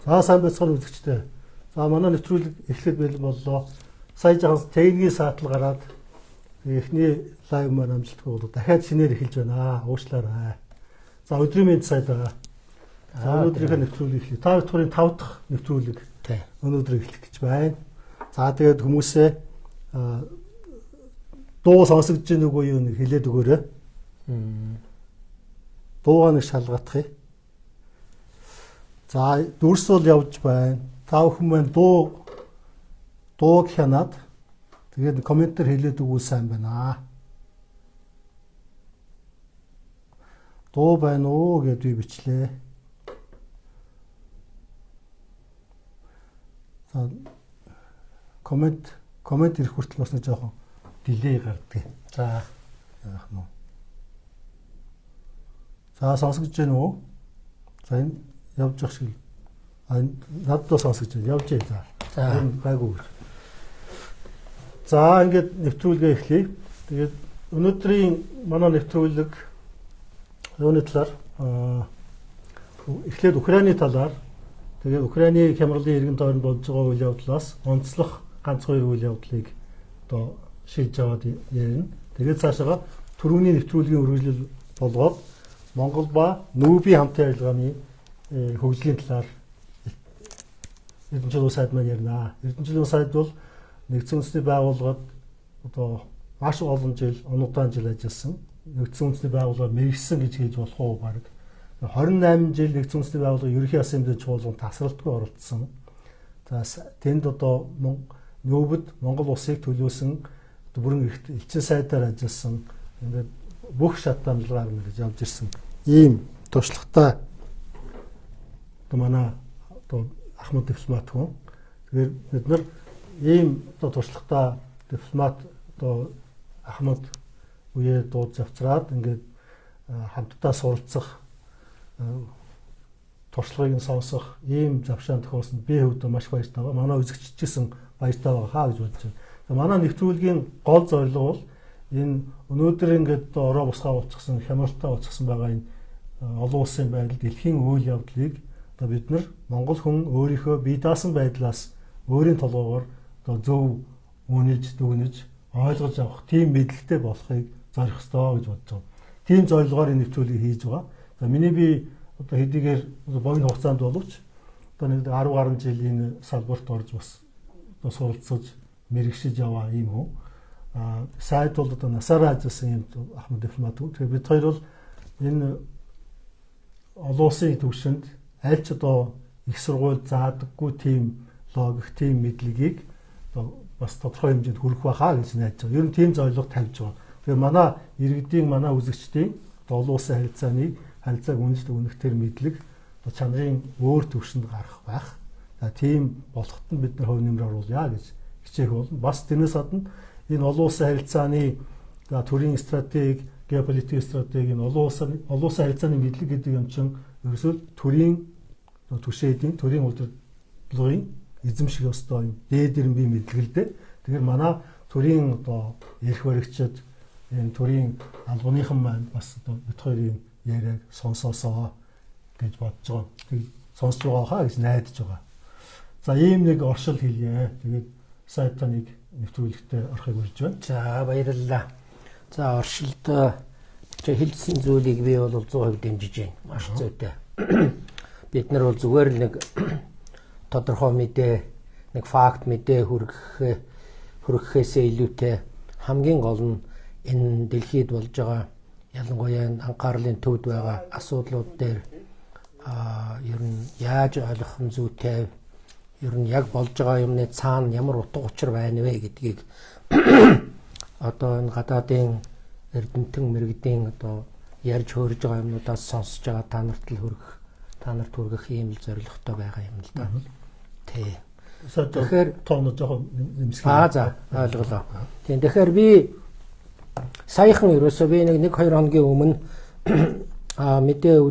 За сайн байцгаана үзэгчдээ. За манай нэвтрүүлэг эхлэх бэлэн боллоо. Сая жаахан техникийн саатал гараад эхний лайв маань амжилттай болоо. Дахиад шинээр эхэлж байна. Уучлаарай. За өдрийн мэнд сайд байгаа. За өнөөдрийнхээ нэвтрүүлэг эхлэе. Та бүхэн 5 дахь нэвтрүүлэг өнөөдөр эхлэх гэж байна. За тэгээд хүмүүсээ дуу сонсогдож байгааг уу юу нэг хэлээд өгөөрэй. Дуугаа нэг шалгах. За дүрс бол явж байна. Та бүхэн маань дууг хянаад тэгээд комментээр хэлээд өгвөл сайн байна. Дуу байна уу гэж би бичлээ. За коммент ирэх хүртэл бас нэг жоохон дилей гардаг. За яах нь. За сонсогдож байна уу? За энэ явж явах шиг. Надад сонсогдож байна. Явж яа. За гайгүй. За ингээд нэвтрүүлгээ эхлэе. Тэгээд өнөөдрийн манай нэвтрүүлэг юуны талаар эхлээд Украины талаар тэгээд Украины хямралын иргэн тойронд болж байгаа үйл явдлаас онцлох ганц хоёр үйл явдлыг одоо шийдэж аваад ярина. Тэгээд цаашаа түрүүний нэвтрүүлгийн үргэлжлэл болгоод Монгол ба Нүүбийн хамтын ажиллагааны хөгжлийн талаар Эрдэнэчлийн сайд маань ярина. Эрдэнэчлийн сайд бол нэгдсэн үндэсний байгууллагад одоо маш олон жил, онудаан жил ажилласан. Нэгдсэн үндэсний байгууллага мэрэгсэн гэж хэлж болох уу баг. 28 жил нэгдсэн үндэсний байгууллага ерөнхий assembly чуулганд тасралтгүй оролцсон. За тэнд одоо Нүүбэд Монгол улсыг төлөөсөн бүрэн элчин сайдаар ажилласан. Ингээд бүх шат дамжлагаар ингэж явж ирсэн. Ийм туршлагатай одоо манай одоо Ахмад дипломат хүн. Тэгэхээр бид нар ийм одоо туршлагатай дипломат одоо Ахмад үеэ дууд завцраад ингээд хамтдаа суралцах туршлагыг нь сонсох ийм завшаан тохиолсонд би хувьдаа маш баяртай байгаа. Манай үзэгчд ч гэсэн баяртай байгаа хаа гэж бодож байна. Манай нэвтрүүлгийн гол зорилго бол энэ өнөөдөр ингээд ороо босгоо болчихсон, хямралтай болчихсон байгаа энэ олон улсын байдал, дэлхийн үйл явдлыг одоо бид нар Монгол хүн өөрийнхөө бие даасан байдлаас өөрийн толгоогоор одоо зөв үнэлж, дүгнэж, ойлгож авах тийм мэдлэгтэй болохыг зорих ёстой гэж бодож байна. Тийм зорилгоор энэ нэвтрүүлгийг хийж байгаа. За миний би одоо хэдийгээр богино хугацаанд боловч одоо нэг 10 гаруй жилийн салбарт орж бас одоо суралцаж, мэрэгшиж яваа юм уу. Сайд бол одоо насаараа ажилласан юм Ахмад дипломат. Тэгэхээр бид хоёр бол энэ олон улсын төвшөнд аль ч одоо их сургууль заадаггүй тийм логик, тийм мэдлэгийг одоо бас тодорхой хэмжээнд хүргэх байхаа гэж найдаж байгаа. Ер нь тийм зорилго тавьж байгаа. Тэгэхээр манай иргэдийн, манай үзэгчдийн олон улсын харилцааг үнэлж өгөх тэр мэдлэг одоо чанарын өөр төвшөнд гарах байх. За тийм болоход нь бид нар хувь нэмэр оруулъя гэж хичээх болно. Бас тэрнээс гадна энэ олон улсын харилцааны төрийн стратеги, геополитикийн стратеги, олон улсын харилцааны мэдлэг гэдэг юм чинь ерөөсөө төрийн түшээдийн, төрийн удирдлагын эзэмших ёстой юм. Дээд ирэмбийн мэдлэгэлтэй. Тэгэхээр манай төрийн одоо эрх баригчид, энэ төрийн албаныхан маань бас одоо бид хоёрын яриаг сонсоосоо гэж бодож байгаа. Тэг сонсож байгаа хаа гэж найдаж байгаа. За ийм нэг оршил хэлье. Тэгээд сайтаа нэг нэвтрүүлэгтээ орохыг урьж байна. За баярлалаа. За оршилд хэлсэн зүйлийг би бол 100% дэмжиж байна. Маш зүйтэй. Бид нар бол зүгээр нэг тодорхой мэдээ, нэг факт мэдээ хүргэхээсээ илүүтэй хамгийн гол нь энэ дэлхийд болж байгаа ялангуяа анхаарлын төвд байгаа асуудлууд дээр ер нь яаж ойлгох нь зүйтэй, ер нь яг болж байгаа юмны цаана ямар утга учир байна вэ гэдгийг одоо энэ гадаадын эрдэмтэн мэрэгдийн одоо ярьж хөөрж байгаа юмнуудаас сонсож байгаа та нарт хүргэх ийм л зорилготой байгаа юм л да. Тий. Тэгэхээр тоон жоохон нэмсгий. За ойлголоо. Тийм тэгэхээр би саяхан ерөөсөө би нэг 2 хоногийн өмнө мэдээ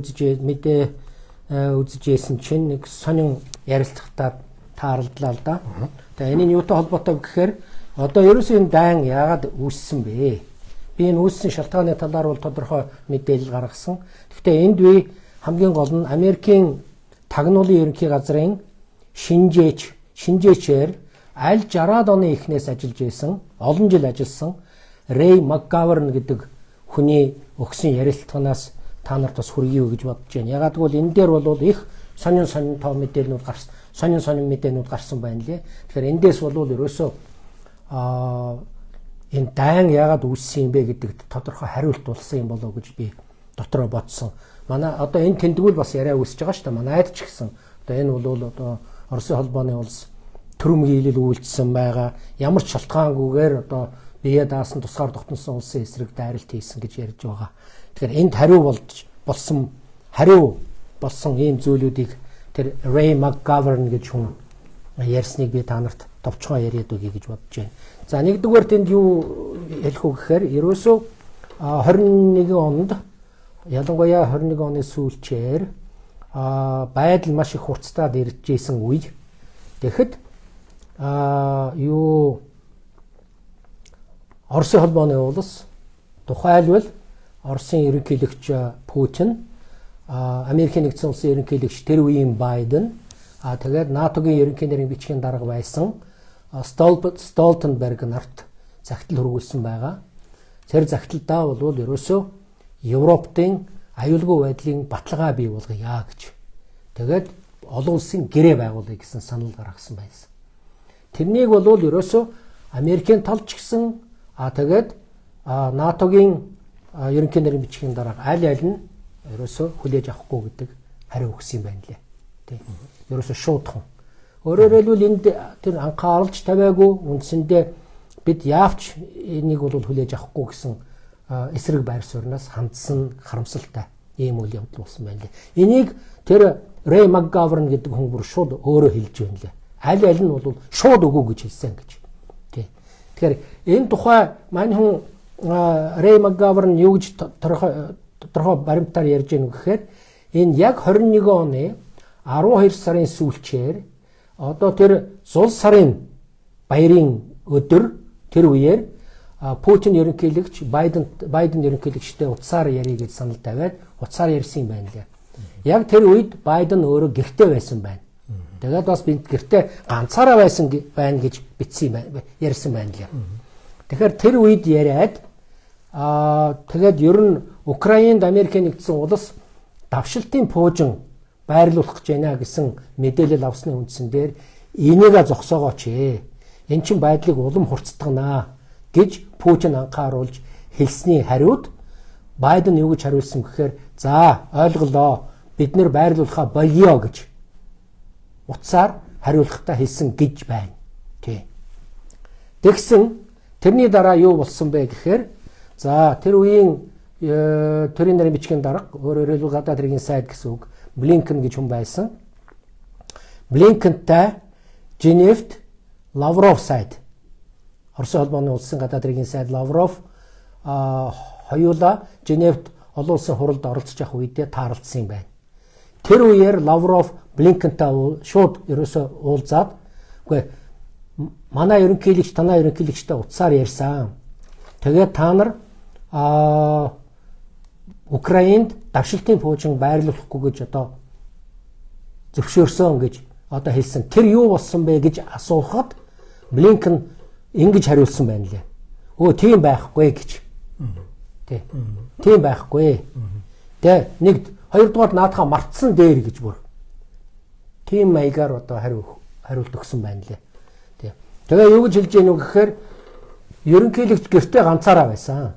үзэжсэн чинь нэг сонин ярилцлагатаа тааралдлаа л да. Тэгээ энэ юутай холбоотой гэхээр одоо ерөөсөө энэ дайн яагаад үүссэн бэ? Би энэ үүссэн шалтгааны талаар бол тодорхой мэдээлэл гаргасан. Гэхдээ энд би хамгийн гол нь Америкийн тагнуулын ерөнхий газрын шинжээчээр аль 60-аад оны эхнээс ажиллаж байсан, олон жил ажилласан Рэй Макгаверн гэдэг хүний өгсөн ярилцлаганаас та нарт бас хүргье гэж бодож байна. Ягаад гэвэл энэ дээр бол их сонин мэдээнүүд гарсан байна лээ. Тэгэхээр эндээс бол ерөөсөө энэ дайн яагаад үүссэн юм бэ гэдэгт тодорхой хариулт болсон юм болов уу гэж би дотроо бодсон. Манай одоо энэ тэмдгүүл бас яриа үүсэж байгаа шүү дээ. Манайд ч гэсэн одоо энэ бол одоо Оросын холбооны улс төрөмгийлэл үйлдсэн байгаа. Ямар ч шалтгаангүйгээр одоо бие даасан тусгаар тогтносон улсын эсрэг дайралт хийсэн гэж ярьж байгаа. Тэгэхээр энд хариу болсон ийм зүйлүүдийг тэр Рэй Макгаверн гэж хүн ярьсныг би та нарт товчгоо яриад өгье гэж бодож байна. За нэгдүгээр тэнд юу хэлэх үү гэхээр ерөөсөө 21 онд ялангуяа 21 оны сүүлчээр байдал маш их хурцтаад ирж исэн үе. Тэгэхэд Оросын холбооны улс тухайлбал Оросын ерөнхийлөгч Путин, Америкийн нэгдсэн улсын ерөнхийлөгч тэр үеийн Байден, тэгээд НАТОгийн ерөнхий нэрийн бичгийн дарга байсан Столтенберг нарт захидал хөрвүүлсэн байгаа. Тэр захидалдаа бол ерөөсөө Европын аюулгүй байдлын баталгаа бий болгоё гэж. Тэгээд олон улсын гэрээ байгуулъя гэсэн санал гаргасан байсан. Тэрнийг бол ерөөсөө Америкийн талч гэсэн тэгээд НАТОгийн ерөнхий нэрийн бичгийн дарга аль нь ерөөсөө хүлээж авахгүй гэдэг хариу өгсөн юм байна лээ. Тийм. Ерөөсөө шуудхан. Өөрөөр хэлбэл энд тэр анхааралж тавиагүй үндсэндээ бид яавч энийг бол хүлээж авахгүй гэсэн эсрэг байр сууриас хандсан харамсалтай ийм үйл явдал болсон байна лээ. Энийг тэр Рэй Макгаверн гэдэг хүн бүр шууд өөрөө хэлж байна лээ. Аль нь бол шууд өгөө гэж хэлсэн гэж. Тийм. Тэгэхээр энэ тухай мань хүн Рэй Макгаверн юу гэж тодорхой баримтаар ярьж байгаа юм гэхээр энэ яг 21 оны 12 сарын сүүлчээр одоо тэр зул сарын баярын өдөр тэр үеэр Путин ерөнхийлөгч Байден ерөнхийлөгчтэй утсаар ярих гэж санал тавиад утсаар ярьсан юм байна лээ. Яг тэр үед Байден өөрөө гэртээ байсан байна. Тэгээд бас бид гэртээ ганцаараа байсан байна гэж бичсэн юм ярьсан байна лээ. Тэгэхээр тэр үед яриад тэгээд ер нь Украинд Америкийн нэгдсэн улс давшилтын пуужин байрлуулах гэж байна гэсэн мэдээлэл авсны үндсэн дээр энийгээ зогсоогооч. Эн чин байдлыг улам хурцдагнаа гэж Путин анхааруулж хэлсний хариуд Байден юу гэж хариулсан гэхээр за ойлголоо бид нэр байрлуулахаа болио гэж утсаар хариулахтаа хэлсэн гэж байна. Тий. Тэгсэн тэрний дараа юу болсон бэ гэхээр за тэр үеийн төрийн нэрийн бичгийн дарга өөрөөр хэлбэл гадаад хэргийн сайд гэсэн үг Блинкен гэж хүн байсан. Блинкентэй Женевт Лавров сайд Оросын холбооны улсын гадаад хэргийн сайд Лавров хоёулаа Женевт олон улсын хуралд оролцож явах үедээ таарлцсан юм байна. Тэр үеэр Лавров Блинкентэй шууд ерөөсөө уулзаад үгүй манай ерөнхийлөгч танай ерөнхийлөгчтэй утсаар ярьсан. Тэгээд та нар Украинд давшилтын пуужин байрлуулахгүй гэж одоо зөвшөөрсөн гэж одоо хэлсэн. Тэр юу болсон бэ гэж асуухад Блинкен ингэж хариулсан байна лээ. Тийм байхгүй гэж. Тийм байхгүй. Тэгээ нэгд хоёрдугаар наадхаа мартсан дээр гэж бүр. Тийм маягаар одоо хариулт өгсөн байна лээ. Тэгээ юу гэж хэлж гэнэ үү гэхээр ерөнхийлөгч гэртээ ганцаараа байсан.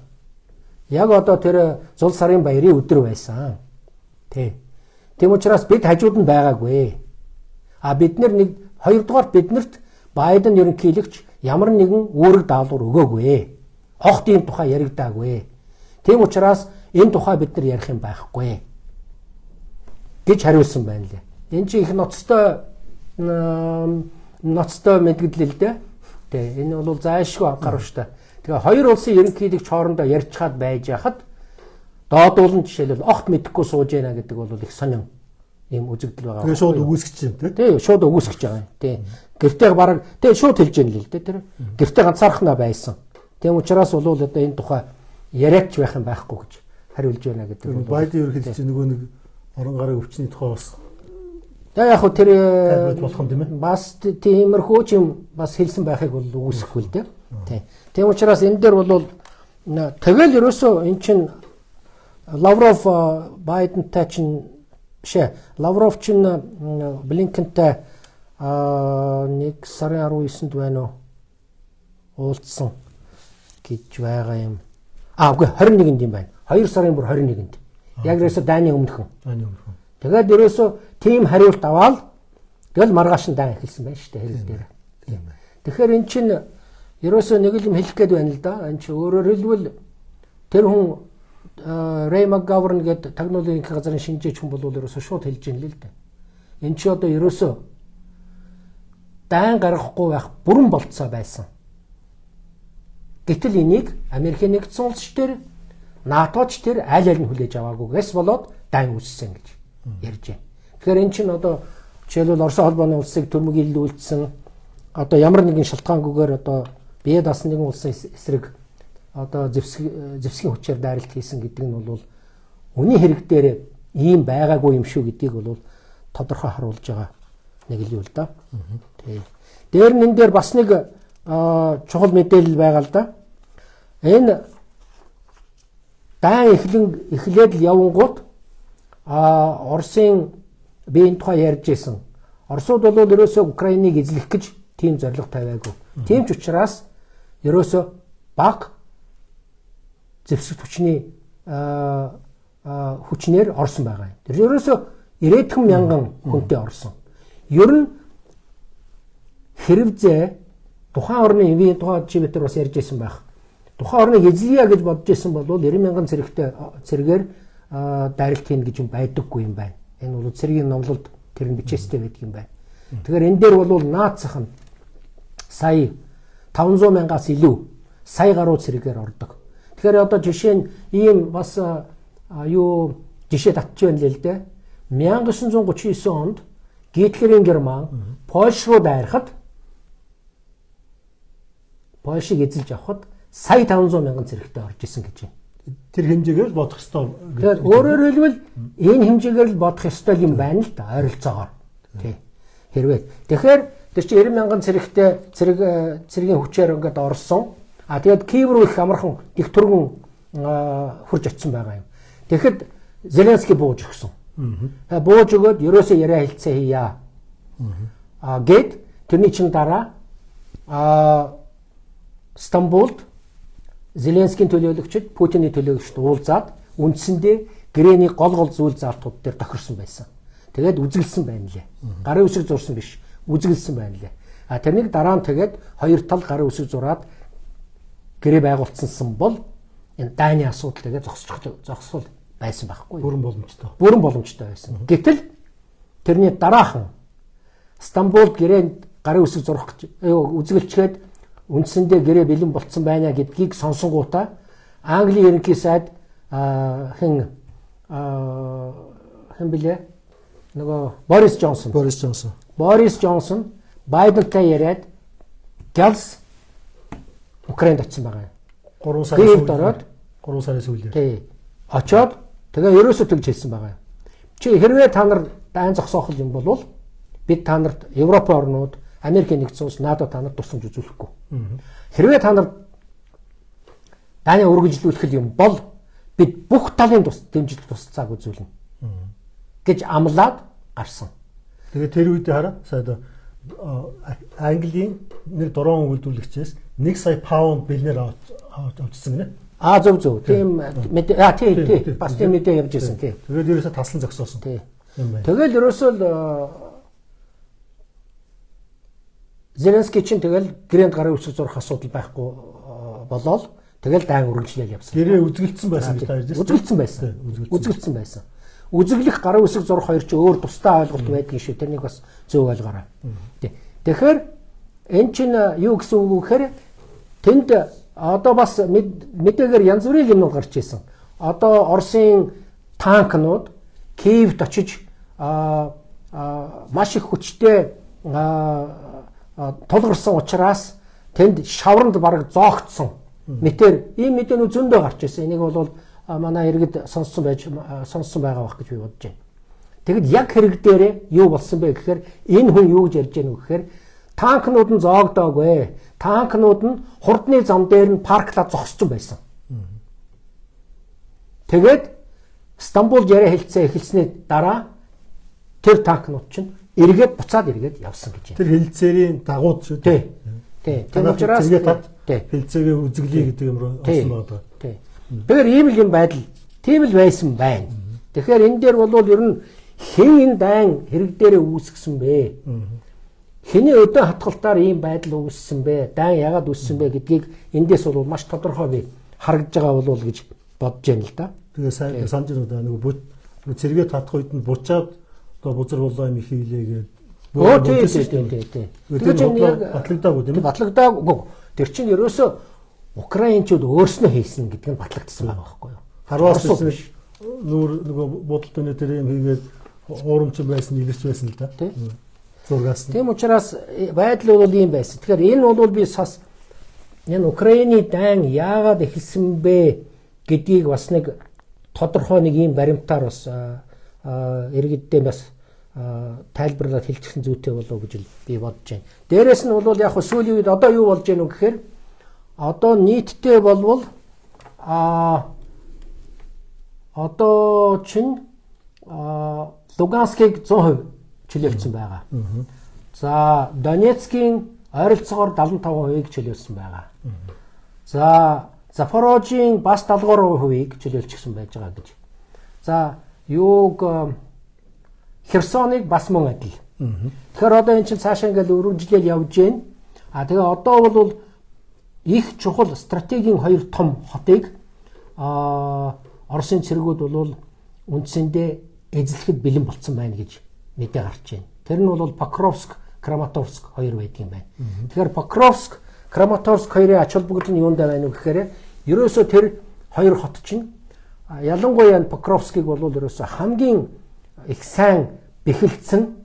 Яг одоо тэр зул сарын баярын өдөр байсан. Тийм учраас бид хажууд нь байгаагүй. Бид нар хоёрдугаар биднэрт Байден ерөнхийлөгч ямар нэгэн үүрэг даалгавар өгөөгүй. Огт ийм тухай яригдаагүй. Тийм учраас энэ тухай бид нар ярих юм байхгүй гэж хариулсан байна лээ. Энэ чинь их ноцтой мэдгэлэл дээ. Энэ бол зайлшгүй гарвштай. Тэгээ хоёр улсын ерөнхийлөгч хоорондоо ярьж чад байж хахад доодуулан жишээлбэл огт мэдэхгүй сууж яана гэдэг бол их сонин ийм үзэгдэл байгаа. Тэгээ шууд өгөөсгөж юм тий. Шууд өгөөсгөж байгаа юм. Тий. Гэртээ бараг тий шууд хэлж яана л дээ тэр. Гэртээ ганцаархнаа байсан. Тийм учраас бол одоо энэ тухай яриач байх юм байхгүй гэж хариулж байна гэдэг бол Байден ерөнхийлөгч нөгөө нэг орон гарын өвчний тухай бас Яг хөө тэр болох юм тийм ээ. бас тиймэрхүү ч юм бас хэлсэн байхыг бол үүсэхгүй л дээ. Тийм учраас энэ дээр бол тэгэл ерөөсөө эн чинь Лавров Байдентай чинь бишээ. Лавров чинь Блинкентэй 1 сарын 19-нд байна уу? Уулзсан гэж байгаа юм. Үгүй 21-нд юм байна. 2 сарын бүр 21-нд. Яг ерөөсөө дайны өмнөхөн. Тэгээд ерөөсөө тийм хариулт аваад тэгэл маргааш нь дан эхэлсэн байна шүү дээ хэрэг дээр. Тэгэхээр эн чинь ерөөсөө нэг юм хэлэх гээд байна л да. Эн чинь өөрөөр хэлбэл тэр хүн Рэй Макгаверн гэдэг тагнуулын газрын шинжээч хүн бол ерөөсөө шууд хэлж ийн л дээ. Эн чинь одоо ерөөсөө дан гаргахгүй байх бүрэн болцоо байсан. Гэтэл энийг Америкийн нэгдсэн улс төр НАТОч тэр аль аль нь хүлээж аваагүйгээс болоод дан үүссэн гэж ярьж байна. Тэгэхээр эн чинь одоо жишээлбэл Орос холбооны улсыг төмөглүүлсэн одоо ямар нэгэн шалтгаангүйгээр одоо бие даасан нэгэн улсын эсрэг одоо зэвсгийн хүчээр дайралт хийсэн гэдэг нь бол үний хэрэг дээр ийм байгаагүй юм шүү гэдгийг бол тодорхой харуулж байгаа нэг л юу л да. Дээр нь энэ дээр бас нэг чухал мэдээлэл байгаа л да. Энэ дан эхлээд л явангууд Оросын би энэ тухай ярьж байсан. Оросууд бол ерөөсөө Украиныг эзлэх гэж тийм зорилго тавиагүй. Тийм ч учраас ерөөсөө баг зэвсэг хүчний хүчнэр орсон байгаа юм. Тэр ерөөсөө 90 мянган хүнтэй орсон. Ер нь хэрвээ тухайн орны эвийн тухай чивэтэр бас ярьж байсан байх. Тухайн орныг эзлэе гэж бодож байсан бол 90 мянган цэргээр дайралт хийн гэж юм байдаггүй юм байна. Энэ бол цэргийн номлолд тэр нь бичээстэй байдаг юм байна. Тэгэхээр энэ дээр бол наацх нь сая 500 мянгаас илүү сая гаруй цэргээр ордог. Тэгэхээр одоо жишээ нь ийм бас жишээ татчих байна л дээ. 1939 онд Гитлерийн Герман Польш руу дайрахад Польшийг эзэлж авахд сая 500 мянган цэрэгтэй орж исэн гэж байна. Тэр хэмжээгээр л бодох ёстой. Тэгэхээр өөрөөр хэлбэл энэ хэмжээгээр л бодох ёстой юм байна л да ойролцоогоор. Тий. Хэрвээ. Тэгэхээр тэр чинь 90 мянган цэрэгтэй цэргийн хүчээр ингээд орсон. Тэгээд Киев руу их амархан их түргэн хурж очсон байгаа юм. Тэгэхэд Зеленский бууж өгсөн. Бууж өгөөд ерөөсөө яриа хэлцээ хийя. Гэт тэрний чин дараа Стамбулд Зеленскийн төлөөлөгчд Путиний төлөөлөгчд уулзаад үндсэндээ гэрээний гол зүйл заалтууд дээр тохирсон байсан. Тэгээд үзгэлсэн байна лээ. Гарын үсэг зурсан биш. Үзгэлсэн байна лээ. Тэрнийг дараа нь тэгээд хоёр тал гарын үсэг зураад гэрээ байгуулсан бол энэ дайны асуудал тэгээд зогсгол байсан байхгүй. Бүрэн боломжтой. Бүрэн боломжтой байсан. Гэтэл тэрний дараахан Стамбулд гэрээнд гарын үсэг зурах гэж үзгэлчгээд үндсэндээ гэрээ бэлэн болцсон байна гэдгийг сонсонгуудаа Английн ерөнхий сайд хэн блэ нөгөө Борис Джонсон Байдентай яриад галс Украинд очсон байгаа юм. 3 сараас үеэр. Тий. Очоод тэгээ ерөөсөө тэгж хэлсэн байгаа юм. Чи хэрвээ та нар дайн зогсоох юм бол бид та нарт Европын орнууд Америкийн нэгдсэн улс НАТО та нарт тусламж үзүүлэхгүй. Хэрвээ та нар дайны үргэлжлүүлэх юм бол бид бүх талын дэмжлэг тусцааг үзүүлнэ гэж амлаад гарсан. Тэгээ тэр үед хараа сайд Английн нэг дрон үйлдвэрлэгчээс 1 сая паунд бэлнээр авчихсан гинэ. Зөв. Тийм тий. Бас тийм мэдээ явж ирсэн тий. Тэгээд ерөөсөө таслан зогсоосон. Тий. Тэгэл ерөөсөө Зеленский чинь тэгэл гэрээнд гарын үсэг зурах асуудал байхгүй болоод тэгэл дайн үргэлжлэл явсан. Гэрээ үзгэлцсэн байсан гэж та ярьж байна. Үзгэлцсэн байсан. Үзэглэх гарын үсэг зурах хоёр чи өөр тусдаа ойлголт байдгийн шүү. Тэрнийг бас зөв ойлгоорой. Тэгэхээр эн чинь юу гэсэн үг вэ гэхээр тэнд одоо бас мэдээгээр янз бүрийн юм гарч ирсэн. Одоо Оросын танкнууд Киевд очиж маш их хүчтэй тулгарсан учраас тэнд шавранд бараг зоогдсон. Мэтэр ийм мэдээнүүд зөндөө гарч ирсэн. Энийг бол манай иргэд сонссон байгаа байх гэж би бодож байна. Тэгэд яг хэрэг дээрээ юу болсон бэ гэхээр энэ хүн юу гэж ярьж байна вэ гэхээр танкнууд нь зоогдоогүй. Танкнууд нь хурдны зам дээр нь парклаа зогсож байсан. Тэгээд Стамбул яриа хэлцээ эхэлсний дараа тэр танкнууд чинь эргээд буцаад эргээд явсан гэж байна. Тэр хэлцээрийн дагууд шүү дээ. Тий. Тэр учраас хэлцээгээ үзэглэе гэдэг юм руу орсон байна. Тий. Тэгэхээр ийм л юм байдал тийм л байсан байна. Тэгэхээр энэ дээр бол ер нь хэн энэ дайн хэрэг дээрээ үүсгэсэн бэ? Хэний өдөө хатгалтаар ийм байдал үүссэн бэ? Дайн яагаад үүссэн бэ гэдгийг эндээс бол маш тодорхой би харагдж байгаа болов гэж бодож байна л да. Тэгээ сайн санаж байна нөгөө цэргээ татах үед нь бучаад одоо бузар болоо юм хийлээгээд тий. Тэгээд яг батлагдаагүй тийм ээ. Батлагдаагүй. Тэр чинь ерөөсөө Украинчууд өөрснөө хийсэн гэдэг нь батлагдсан байгаа байхгүй юу? Харваас биш нөгөө бодолтны тэр юм хийгээд уурамч байсан илэрч байсан л да. Зургаас. Тийм учраас байдал бол ийм байсан. Тэгэхээр энэ бол би сас энэ Украины дайн яагаад эхэлсэн бэ гэдгийг бас нэг тодорхой нэг ийм баримтаар бас иргэддээ бас тайлбарлаад хэлчихсэн зүйтэй болов гэж би бодож байна. Дээрээс нь бол яг сүүлийн үед одоо юу болж байна вэ гэхээр одоо нийтдээ болвол одоо чинь Луганскийг 100% чөлөөлсөн байгаа. За Донецкийн ойролцоогоор 75%-ийг чөлөөлсөн байгаа. За Запорожийн бас 73%-ийг чөлөөлчихсөн байж байгаа гэж. За юуг Херсоныг бас мөн адил. Тэгэхээр одоо эн чинь цаашаа ингээл өргөжлөл явж байна. Тэгээ одоо бол их чухал стратегийн хоёр том хотыг Оросын цэргүүд бол үндсэндээ эзлэхэд бэлэн болцсон байна гэж мэдээ гарч байна. Тэр нь бол Покровск, Краматорск хоёр байдаг юм байна. Тэгэхээр Покровск, Краматорск хоёрын ач холбогдол нь юунд байна вэ гэхээр ерөөсөө тэр хоёр хот чинь ялангуяа Покровскийг бол ерөөсөө хамгийн их сайн бэхэлдсэн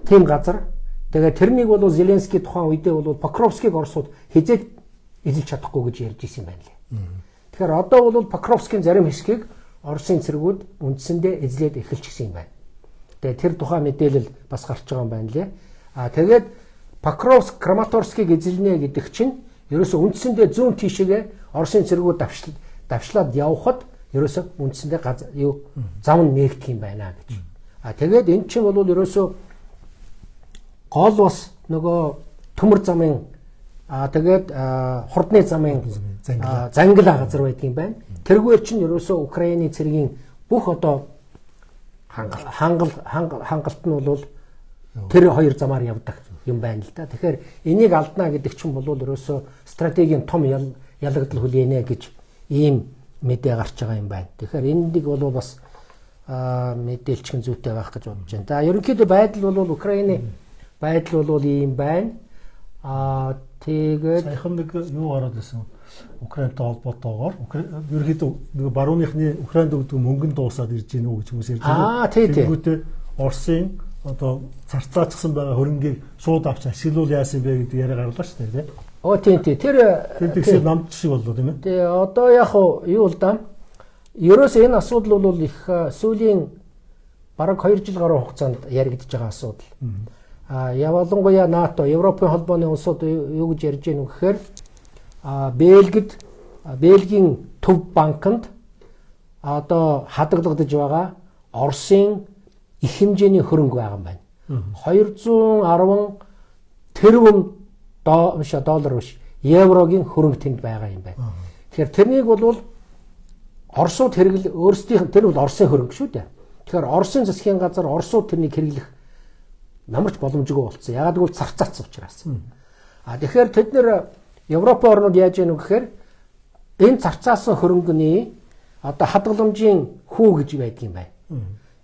тийм газар. Тэгээд тэрнийг бол Зеленский тухайн үедээ бол Покровскийг Оросууд хизээд эзэлж чадахгүй гэж ярьж ирсэн байна лээ. Тэгэхээр одоо бол Покровскийн зарим хэсгийг Оросын цэргүүд үндсэндээ эзлээд эхэлчихсэн юм байна. Тэгээд тэр тухайн мэдээлэл бас гарч байгаа юм байна лээ. Тэгээд Покровск, Краматорскийг эзэлнэ гэдэг чинь ерөөсөө үндсэндээ зүүн тишээгээ Оросын цэргүүд давшлаад явхад ерөөсөө үндсэндээ зам нь нээгдэх юм байна гэж. Тэгээд эн чинь бол ерөөсөө гол бас нөгөө төмөр замын тэгээд хурдны замын зангил газар байдаг юм байна. Тэргээр чинь ерөөсөө Украины цэргийн бүх одоо хангалт нь бол тэр хоёр замаар явдаг юм байна л да. Тэгэхээр энийг алдна гэдэг чинь бол ерөөсөө стратегийн том ялагдал хүлээнэ гэж ийм мэдээ гарч байгаа юм байна. Тэгэхээр энийг бол бас мэдээлчгэн зүйтэй байх гэж бодож байна. За ерөнхийдөө байдал бол Украины байдал бол ийм байна. Тэгээд саяхан нэг юу гараад байсан. Украинтай холбоотойгоор ерөнхийдөө нэг барууныхны Украинд өгдөг мөнгөнд дуусаад ирж гинөө гэж хүмүүс ярьж байгаа. Тэгвэл Оросын одоо зарцаачсан байгаа хөрөнгийг шууд авч ашиглуул яасан бэ гэдэг яриа гарлаа шүү дээ, тийм. Тийм. Тэр тэгсээ намд шиг боллоо тийм ээ. Тэгээ одоо яг юу л да. Ерөөсөө энэ асуудал бол их сүүлийн бараг 2 жил гаруй хугацаанд яригдж байгаа асуудал. Явалангуяа НАТО, Европын холбооны улсууд юу гэж ярьж байна вэ гэхээр Бельгийн төв банкнд одоо хадгалагдаж байгаа Оросын их хэмжээний хөрөнгө байгаа юм байна. 210 тэрбум доллар биш, еврогийн хөрөнгө тэнд байгаа юм байна. Тэгэхээр тэрнийг бол Оросууд хэрэглэх өөрсдийнх тэр бол Оросын хөрөнгө шүү дээ. Тэгэхээр Оросын засгийн газар Оросууд тэрнийг хэрэглэх намарч боломжгүй болцсон. Ягаад гэвэл зарцаацсан учраас. Тэгэхээр тэд нэр Европын орнууд яаж яах вэ гэхээр энэ зарцаасан хөрөнгөний одоо хадгаламжийн хүү гэж байдаг юм байна.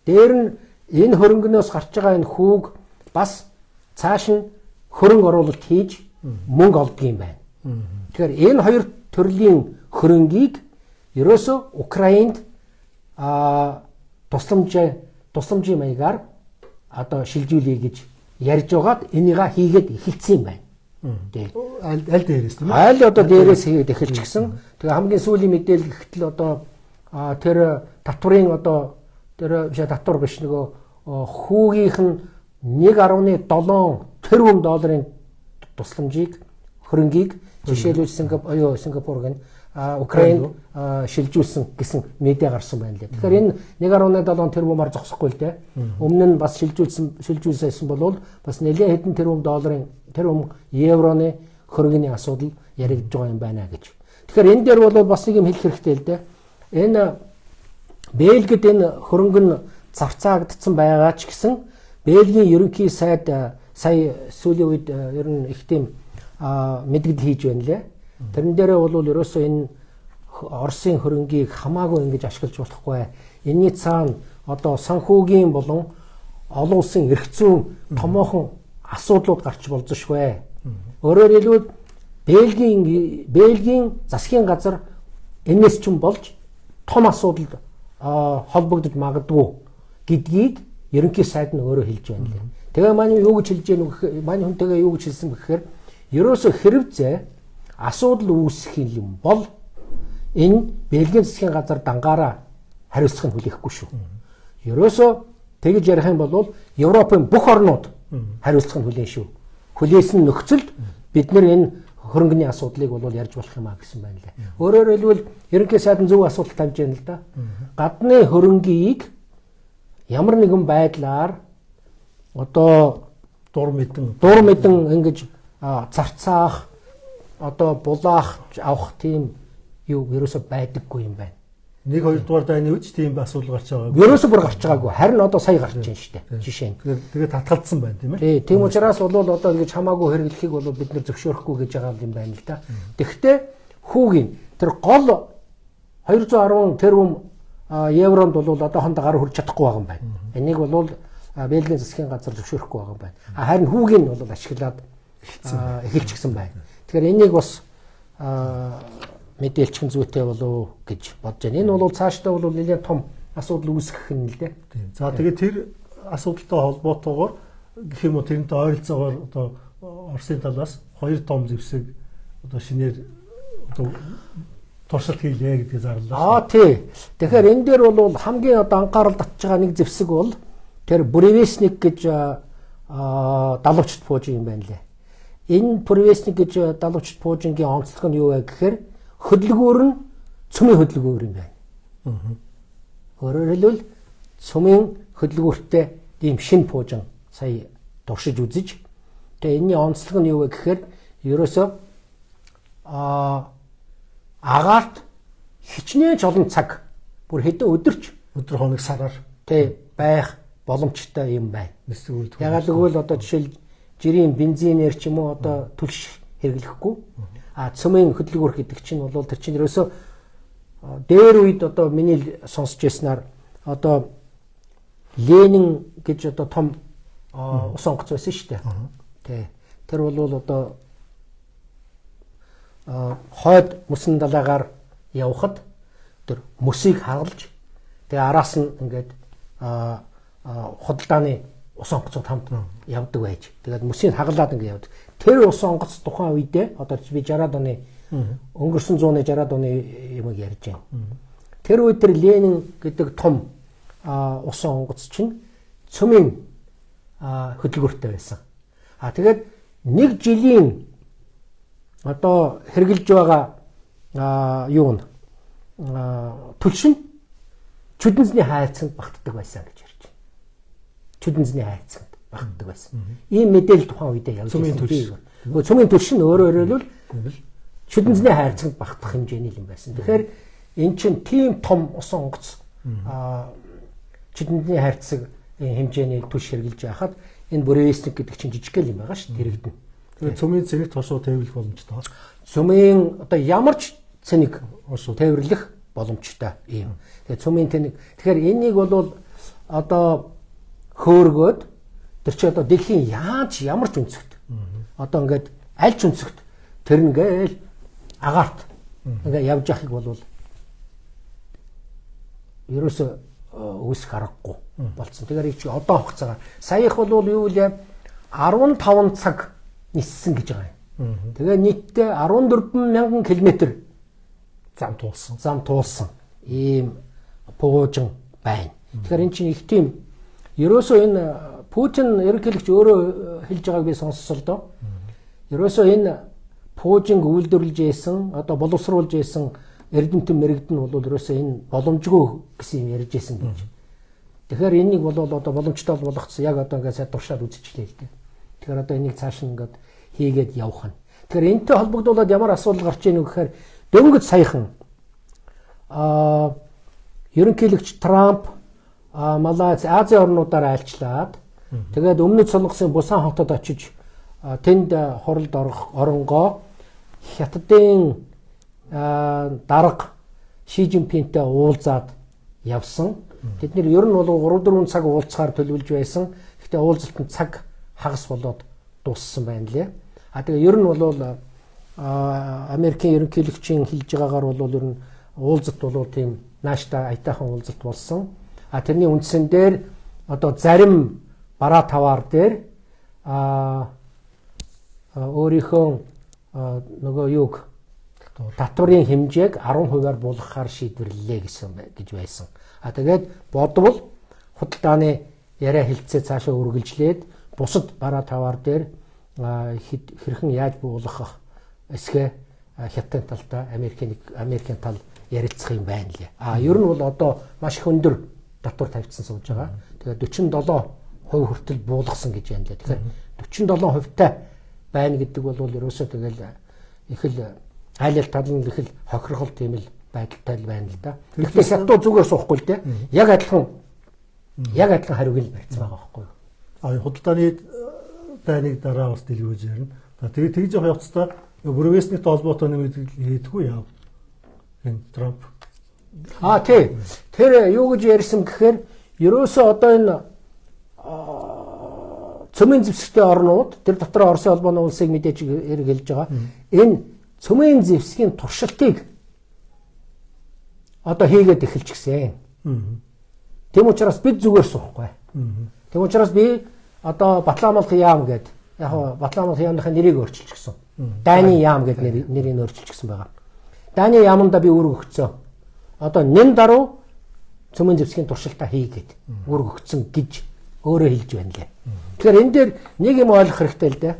Дээр нь энэ хөрөнгөнөөс гарч байгаа энэ хүүг бас цааш нь хөрөнгө оруулалт хийж мөнгө олдго юм байна. Тэгэхээр энэ хоёр төрлийн хөрөнгийг ерөөсөө Украинд тусламжийн маягаар одоо шилжүүлэе гэж ярьж байгаад энийг хийгээд эхэлсэн юм байна. Аль дээрээс тийм ээ? Аль одоо дээрээс хийгээд эхэлчихсэн. Тэгээ хамгийн сүүлийн мэдээлэл гэхтэл одоо тэр татврын одоо тэр биш татвар биш нөгөө хүүгийнх нь 1.7 тэрбум долларын тусламжийг хөрөнгийг жишээлбэл Сингапур гэн Украин шилжүүлсэн гэсэн медиа гарсан байна лээ. Тэгэхээр энэ 1.7 тэрбумаар зогсохгүй л дээ. Өмнө нь бас шилжүүлсэн бол бас нэлээд хэдэн тэрбум евроны хөрөнгөний асуудал яригдж байгаа юм байна гэж. Тэгэхээр энэ дээр бол бас нэг юм хэлэх хэрэгтэй л дээ. Энэ Бельгид энэ хөрөнгө нь зарцаагдсан байгаа ч гэсэн Бельгийн ерөнхий сайд сая сүүлийн үед ер нь их тийм мэдгэл хийж байна лээ. Тэрэн дээрээ бол ерөөсөө энэ Оросын хөрөнгийг хамаагүй ингэж ашиглаж болохгүй. Энийний цаана одоо санхүүгийн болон олон улсын эрх зүйн томоохон асуудлууд гарч болзошгүй. Өөрөөр хэлбэл Бельгийн засгийн газар энэс ч юм болж том асуудалд холбогдож магадгүй гэдгийг ерөнхий сайд нь өөрөө хэлж байна лээ. Тэгээ манай юу гэж хэлж яах вэ? Манай хүнтэйгээ юу гэж хэлсэн бэхээр ерөөсө хэрвээ асуудал үүсэх юм бол энэ Бельгийн засгийн газар дангаараа хариуцлах нь хүлээхгүй шүү. Ерөөсө тэгж ярих юм бол Европын бүх орнууд хариуцлах нь хүлээн шүү. Хүлээсэн нөхцөлд бид нар энэ хөрөнгөний асуудлыг бол ярьж болох юм а гэсэн байна лээ. Өөрөөр хэлбэл ерөнхий сайдын зөв асуудал тавьж байна л да. Гадны хөрөнгийг ямар нэгэн байдлаар одоо дур мэдэн ингэж зарцаах одоо булаах авах тийм юу ерөөсө байдаггүй юм байна. 1-2 дугаар дайны үуч тийм асуудал гарч байгаа. Ерөөсө бүр гарч байгаагүй. Харин одоо сая гарч байна шүү дээ. Жишээ нь. Тэгээд татгалцсан байна тийм Тий, ээ. тийм учраас бол одоо ингэж хамаагүй хэрэглэхийг бол бид нэр зөвшөөрөхгүй гэж байгаа юм байна л да. Тэгэхдээ хүүгийн тэр гол 210 тэрбум евронд бол одоохондоо гараа хүрч чадахгүй байгаа юм байна. Энийг бол Бельгийн засгийн газар зөвшөөрөхгүй байгаа юм байна. Харин хүүгийн бол ашиглаад эхэлчихсэн байна. Тэгэхээр энийг бас мэдээлчхэн зүйтэй болов гэж бодож байна. Энэ бол цаашдаа бол нэлээд том асуудал үүсгэх юм л дээ. За тэгээд тэр асуудалтай холбоотойгоор гэх юм уу тэрнтэй ойролцоогоор одоо Оросын талаас 2 том зэвсэг одоо шинээр одоо туршилт хийлээ гэдгийг зарлаа. Тий. Тэгэхээр энэ дээр бол хамгийн одоо анхаарал татж байгаа нэг зэвсэг бол тэр Буревестник гэж далавчт пуужи юм байна лээ. Энэ Буревестник гэж далавчт пуужингийн онцлог нь юу вэ гэхээр хөдөлгөөр нь цөмийн хөдөлгөөр юм байна. Өөрөөр хэлбэл цөмийн хөдөлгөөртэй ийм шинэ пуужин сая туршиж үзэж тэгээ энэний онцлог нь юу вэ гэхээр ерөөсөө агаарт хичнээн олон цаг бүр хэдэн өдөр хоног сараар тий байх боломжтой юм байна. Ягаад гэвэл одоо жишээл жирийн бензинээр ч юм уу одоо түлш хэрэглэхгүй цөмийн хөдөлгөөр гэдэг чинь бол тэр чинь ерөөсөө дээр үед одоо миний сонсч яснаар одоо Ленин гэж одоо том ус онгоц байсан шүү дээ. Тий. Тэр бол одоо хойд мөсөн далайгаар явхад тэр мөсийг хагалж тэгээ араас нь ингээд худалдааны ус онгоцууд хамт явдаг байж. Тэгээд мөсийг хагалаад ингээд явдаг. Тэр ус онгоц тухайн үедээ одоо би 60-аад оны өнгөрсөн 160-аад оны юмыг ярьж байна. Тэр үед тэр Ленин гэдэг том ус онгоц чинь цөмийн хөдөлгөөртэй байсан. Тэгээд нэг жилийн одоо хэрглэж байгаа юу н түлшин чүдэнзний хайцанд багтдаг байсан гэж ярьж байна. Чүдэнзний хайцанд багтдаг байсан. Ийм мэдээлэл тухайн үедээ явж байсан. Цөмийн түлшин өөрөөр хэлбэл чүдэнзний хайцанд багтах хэмжээний юм байсан. Тэгэхээр эн чинь тийм том ус онгоц чүдэнзний хайцаг хэмжээний түлш хэрглэж байхад энэ Буревестник гэдэг чинь жижигхэн юм байгаа шүү дээ. Дэрэгдэн. Тэгээд цөмийн цэник тосоо тээвэрлэх боломжтой. Цөмийн одоо ямар ч цэник тээвэрлэх боломжтой юм. Тэгээд цөмийн цэник. Тэгэхээр энийг бол одоо хөөргөөд тэр чи одоо дэлхийн яаж ямар ч өнцөгт одоо ингээд аль ч өнцөгт тэр ингээл агаарт ингээд явж явахыг бол ерөөсөө үүсэх аргагүй болцсон. Тэгэхээр чи одоо хугацаагаар саях бол юу вэ? 15 цаг ниссэн гэж байгаа юм. Тэгээ нийтдээ 14,000 км зам туулсан ийм пуужин байна. Тэгэхээр эн чинь их тийм ерөөсөө энэ Путин ерөнхийлөгч өөрөө хэлж байгааг би сонссон л доо. Ерөөсөө энэ Путин үйлдвэрлэж ийсэн одоо боловсруулж ийсэн эрдэмтэн мэрэгдэн бол ерөөсөө энэ боломжгүй гэсэн юм ярьж ийсэн гэж. Тэгэхээр энийг бол одоо боломжтой болгоцсон яг одоо ингээд сайн туршаад үзчихлээ л дээ. Тэгэхээр одоо энийг цааш ингээд хийгээд явах нь. Тэгэхээр энэтэй холбогдуулаад ямар асуудал гарч ийнө гэхээр дөнгөж саяхан ерөнхийлөгч Трамп Малайз Азийн орнуудаар айлчлаад тэгээд Өмнөд Солонгосын Бусан хотод очиж тэнд хуралд оронгоо Хятадын дарга Ши Жинпинтэй уулзаад явсан. Тэд нэр ер нь бол 3-4 цаг уулзахаар төлөвлөж байсан. Гэхдээ уулзалтанд цаг хагас болоод дууссан байна лээ. Тэгээ ер нь бол Америкийн ерөнхийлөгчийн хэлж байгаагаар бол ер нь уулзалт бол тийм нааштай аятайхан уулзалт болсон. Тэрний үндсэн дээр одоо зарим бараа таваар дээр өөрийнхөө нөгөө юг татварын хэмжээг 10%-аар болгохаар шийдвэрлэлээ гэж байсан. Тэгээд бодвол худалдааны яриа хэлцээ цаашаа үргэлжлээд бусад бараа таваар дээр хэрхэн яаж буулгах эсгээ Хятадын талтай Америкийн тал ярилцах юм байна лээ. Ер нь бол одоо маш их өндөр татвар тавьчихсан сууж байгаа. Тэгээд 47% хүртэл буулгасан гэж байна лээ. Тэгэхээр 47%-тай байна гэдэг бол ерөөсөө тэгэл их л айлал тал нь их л хохирхол тийм л байдалтай байна л да. Тэгэхдээ хятад зүгээр суухгүй л дээ. Яг адилхан хариуг л барьсан байгаа байхгүй юу? Худалдааны дайныг дараа бас дэлгүүж ярина. Тэгээд тэгж явах явцдаа Брюссельтэй холбоотой нэмэлт хийдэггүй яав. Энэ Трамп. Тий. Тэр юу гэж ярьсан гэхээр ерөөсөө одоо энэ цөмийн зэвсэгтэй орнууд тэр дотор Оросын холбооны улсыг мэдээж хэлж байгаа. Энэ цөмийн зэвсгийн туршилтыг одоо хийгээд эхэлчихсэн. Тэм учраас бид зүгээр суухгүй. Тэм учраас би одоо Батламалх яам гэдэг яг Батламалх яамны нэрийг өөрчилчихсэн. Дайны яам гэдэг нэрийг өөрчилчихсэн байгаа. Дайны яаманда би үүрэг өгцөө. Одоо нэн даруй цөмийн зэвсгийн туршилтаа хийгээд үүрэг өгцөн гэж өөрөө хэлж байна лээ. Тэгэхээр энэ дээр нэг юм ойлгох хэрэгтэй л дээ.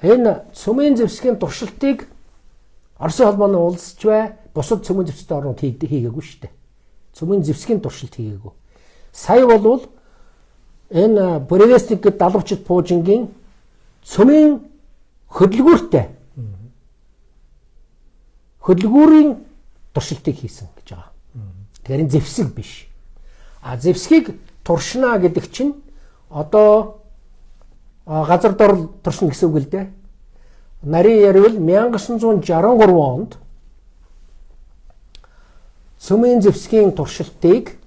Энэ цөмийн зэвсгийн туршилтыг Оросын холбооны улсч бай бусад цөмийн зэвсэгтэй орнууд хийгээгүй шүү дээ. Цөмийн зэвсгийн туршилт хийгээгүй. Сая болвол энэ Бревестник гэдэг далавчид Пуужингийн цөмийн хөдөлгүүрийн туршилтыг хийсэн гэж байгаа. Тэгэхээр энэ зэвсэг биш. Зэвсгийг туршина гэдэг чинь одоо газар дор туршина гэсэн үг л дээ. Нарийн ярил 1963 онд цөмийн зэвсгийн туршилтыг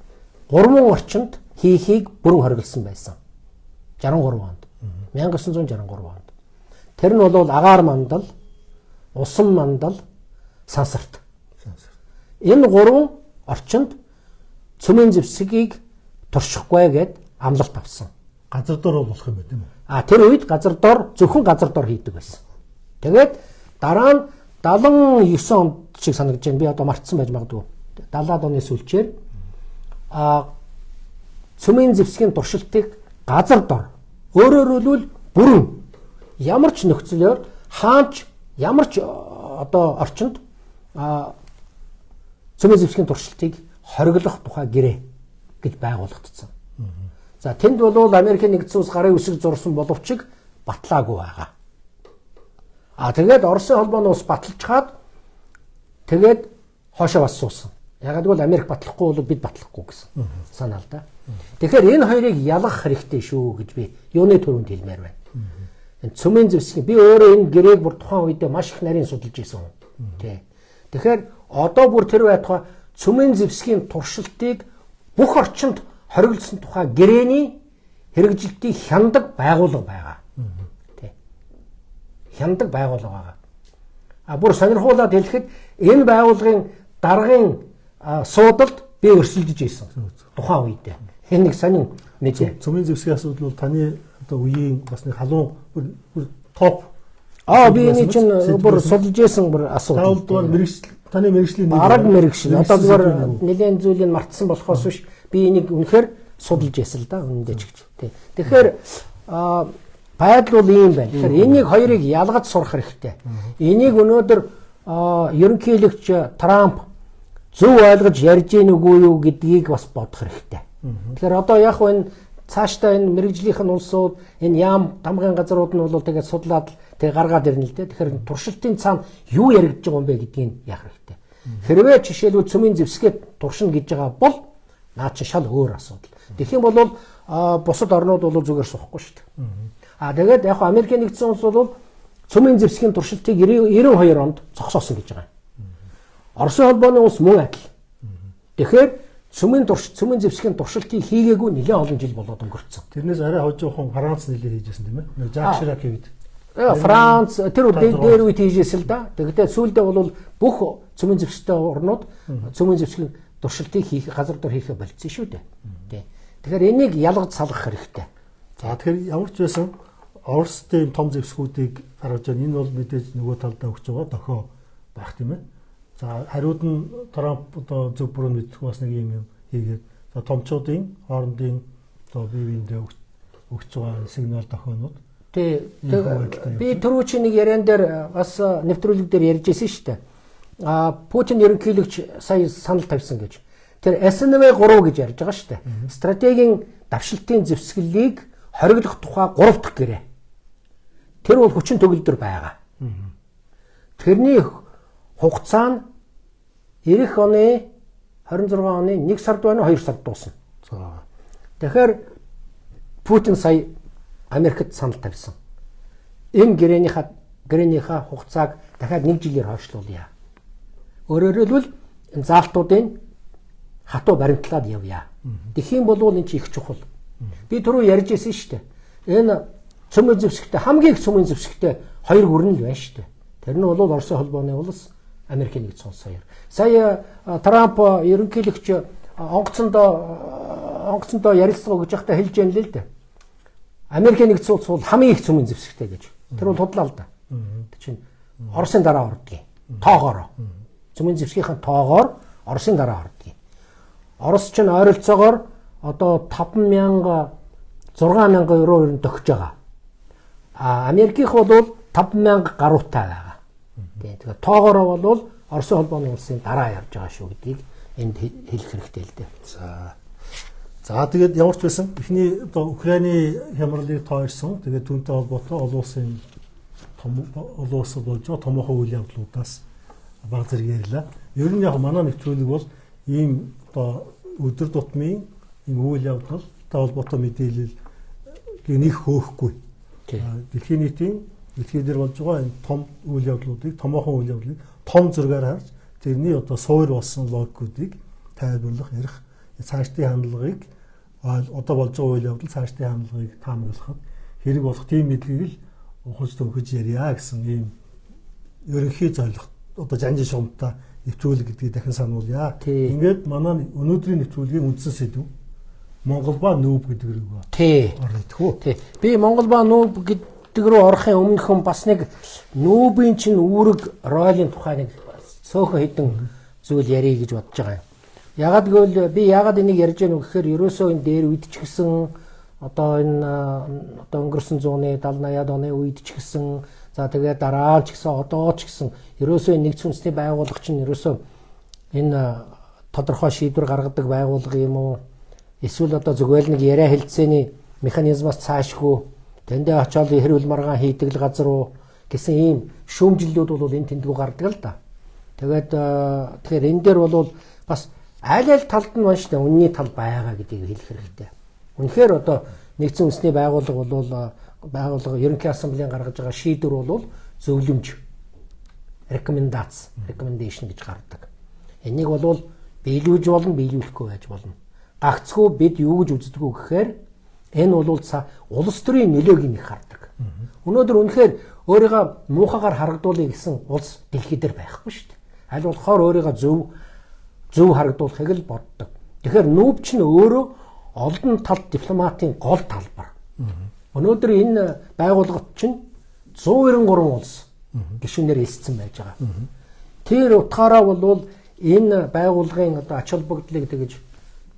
3 орчинд хийхийг бүрэн хориглосон байсан. 63 онд. 1963 онд. Тэр нь бол агаар мандал, усан мандал, сансарт. Энэ 3 орчинд цөмийн зэвсгийг туршихгүй гэд амлалт авсан. Газар дор болох юм байна тийм үү? Тэр үед газар дор зөвхөн газар дор хийдэг байсан. Тэгээд дараа нь 79 онд шиг санагдаж байна. Би одоо мартсан байж магадгүй. 70-аад оны сүүлчээр цөмийн зэвсгийн туршилтыг газар дор өөрөөр хэлбэл бүрэн ямар ч нөхцөлөөр хаанч ямар ч одоо орчинд цөмийн зэвсгийн туршилтыг хориглох тухай гэрээ гэж байгуулагдсан. За тэнд бол Америкийн нэгдсэн улс гарын үсэг зурсан боловч батлаагүй байгаа. Тэгээд Оросын холбооны улс баталж хаад тэгээд хоошоо бас суусан. Ягаад гэвэл Америк батлахгүй бол бид батлахгүй гэсэн санаа л да. Тэгэхээр энэ хоёрыг ялгах хэрэгтэй шүү гэж би юуны төрөнд хэлмээр байна. Энэ цөмийн зэвсгийн би өөрөө энэ гэрээг бүр тухайн үедээ маш их нарийн судалж ирсэн хүн. Тэ. Тэгэхээр одоо бүр тэр байтугай цөмийн зэвсгийн туршилтыг бүх орчинд хориглосон тухай гэрээний хэрэгжилтийг хяндаг байгууллага байгаа. Тэ. Хяндаг байгууллага байгаа. Бүр сонирхуулаад хэлэхэд энэ байгууллагын даргын суудалд би өрсөлдөж ирсэн. Тухайн үедээ. Энэ нэг сонин мэдээ. Цөмийн зэвсгийн асуудал бол таны одоо үеийн бас нэг халуун бүр топ. Би энэ чинь бүр судалж ирсэн бүр асуудал. Таны мэрэгжлийн арга мэрэгшил. Одоо зүгээр нэгэн зүйлийг мартсан болохоос биш Би энийг үнэхээр судалж ясал да үнэндээ ч гэж. Тэгэхээр байдал бол ийм байна. Тэгэхээр энийг хоёрыг ялгаж сурах хэрэгтэй. Энийг өнөөдөр ерөнхийлөгч Трамп зөв ойлгож ярьж гин үгүй юу гэдгийг бас бодох хэрэгтэй. Тэгэхээр одоо яг энэ цаашдаа энэ мэрэгжлийнх нь улсууд энэ яам тамгын газрууд нь бол тэгээд судлаад тэг гаргаад ирнэ л дээ. Тэгэхээр туршилтын цаана юу яригдж байгаа юм бэ гэдгийг яах хэрэгтэй. Хэрвээ жишээлбэл цөмийн зэвсгээд туршина гэж байгаа бол наа чи шал өөр асуудал. Тэгэх юм бол бусад орнууд бол зүгээр сухгүй шүү дээ. Тэгээд яг Америкийн нэгдсэн улс бол цөмийн зэвсгийн туршилтыг 92 онд зогсоосон гэж байгаа юм. Оросын холбооны улс мөн адил. Тэгэхээр цөмийн зэвсгийн туршилтыг хийгээгүй нэлээд олон жил болоод өнгөрцөн. Тэрнээс арай хожуухан Франц нэлээд хийжсэн тийм ээ. Нэг Жак Ширак гэдэг. Франц тэр дээр үед хийжсэн л да. Тэгэхдээ сүүлдээ бол бүх цөмийн зэвсэгтэй орнууд цөмийн зэвсгийн туршилтыг хийх газар дээр хийхэ болцсон шүү дээ. Тэгэхээр энийг ялгаж салгах хэрэгтэй. За тэгэхээр ямар ч байсан Оросдын том зэвсгүүдийг гаргаж байгаа. Энэ бол мэдээж нөгөө талдаа өгч байгаа дохио байх тийм ээ. За хариуд нь Трамп одоо зөв бүрэн мэдэх бас нэг юм хийгээд за томчуудын хоорондын одоо бие биендээ өгч байгаа сигнал дохионууд. Би түрүү чи нэг яриан дээр бас нэвтрүүлэг дээр ярьж ирсэн шүү дээ. Путин ерөнхийлөгч сая санал тавьсан гэж. Тэр СНВ-3 гэж ярьж байгаа шүү дээ. Стратегийн давшилтын зэвсгэлийг хориглох тухай 3 дахь гэрээ. Тэр бол хүчин төгөлдөр байгаа. Тэрний хугацаа нь 90 оны 26 оны 1 сард байна уу 2 сард дуусна. Тэгэхээр Путин сая Америкт санал тавьсан. Энэ гэрээнийхээ хугацааг дахиад 1 жилээр хойшлуулъя. Өөрөөр хэлбэл энэ заалтуудын хатуу баримтлаад явъя. Тэгэх юм бол энэ чи их чухал. Би түрүү ярьж ирсэн шүү дээ. Энэ цөмийн зэвсэгтэй хамгийн их цөмийн зэвсэгтэй 2 гүрэн л байна шүү дээ. Тэр нь бол Оросын холбооны улс, Америкийн нэгдсэн улс хоёр. Сая Трамп ерөнхийлөгч онгоцондоо ярилцлага гэж байхдаа хэлж яана л дээ. Америкийн нэгдсэн улс бол хамгийн их цөмийн зэвсэгтэй гэж. Тэр бол худлаа л да. Тэг чинь Оросын дараа ордгийг. Тоогоор. Цөмийн зэвсгийнхаа тоогоор Оросын дараа ордгийг. Орос ч ойролцоогоор одоо 5,000 6,000 евро ер нь төгсөж байгаа. Америкийнх бол 5,000 гаруйтай байгаа. Тэгэхээр тоогоороо бол Оросын холбооны улсын дараа явж байгаа шүү гэдгийг энд хэлэх хэрэгтэй л дээ. За тэгээд ямар ч байсан эхний одоо Украины хямралыг тойрсон. Тэгээд түүнтэй холбоотой олон улсын олон улс болж байгаа томоохон үйл явдлуудаас баг зэрэг ярьлаа. Ер нь яг манай нэвтрүүлэг бол ийм одоо өдөр тутмын ийм үйл явдал холбоотой мэдээлэл нэг хөөхгүй. Дэлхийн нийтийн дэлхийдэр болж байгаа энэ том үйл явдлуудыг томоохон үйл явдлыг том зургаар харж тэрний одоо суур болсон логикуудыг тайлбарлах, ярих, цаашдын хандлагыг одоо болж байгаа үйл явдал цаашдын хандлагыг таамаглахад хэрэг болох тийм мэдлэгийг л ухаж төвхөж ярья гэсэн ийм ерөнхий зорилго одоо жанжин шугамтай нэвтрүүлэг гэдгийг дахин сануулъя. Ингээд манай өнөөдрийн нэвтрүүлгийн үндсэн сэдв Монгол ба нүүб гэдэг рүү орно. Би Монгол ба нүүб гэдэг рүү орохын өмнөхөн бас нэг нүүбийн чинь үүрэг ролын тухай нэг цөөхөн хэдэн зүйл ярих гэж бодож байгаа юм. Ягаад гэвэл би ягаад энийг ярьж байгаа вэ гэхээр ерөөсөө энэ дээр үед ч гэсэн одоо энэ одоо өнгөрсөн 100-ны 70-80-аад оны үед ч гэсэн за тэгээд дараа ч гэсэн одоо ч гэсэн ерөөсөө нэгдсэн үндэсний байгууллага чинь ерөөсөө энэ тодорхой шийдвэр гаргадаг байгууллага юм уу? Эсвэл одоо зүгээр нэг яриа хэлцээний механизмаас цаашгүй тэндээ очиод хэрүүл маргаан хийдэг л газар уу гэсэн ийм шүүмжлэлүүд бол энэ тэндгүү гардаг л да. Тэгэхээр энэ дээр бол бас аль талд нь байна шүү дээ. Үнний тал байгаа гэдгийг хэлэх хэрэгтэй. Үнэхээр одоо нэгдсэн үндэсний байгууллага бол ерөнхий ассамблеийн гаргаж байгаа шийдвэр бол зөвлөмж recommendation гэж гардаг. Энийг бол биелүүлж болно, биелүүлэхгүй байж болно. Гагцгүй бид юу гэж үздэг вэ гэхээр энэ бол улс төрийн нөлөөг нэг хардаг. Өнөөдөр үнэхээр өөрийгөө муухагаар харагдуулъя гэсэн улс дэлхий дээр байхгүй шүү дээ. Аль болохоор өөрийгөө зөв харагдуулахыг л боддог. Тэгэхээр нүүб чинь өөрөө олон талт дипломатын гол талбар. Өнөөдөр энэ байгууллагт чинь 193 улс гишүүнээр элссэн байж байгаа. Тэр утгаараа бол энэ байгууллагын одоо ач холбогдлыг тэгж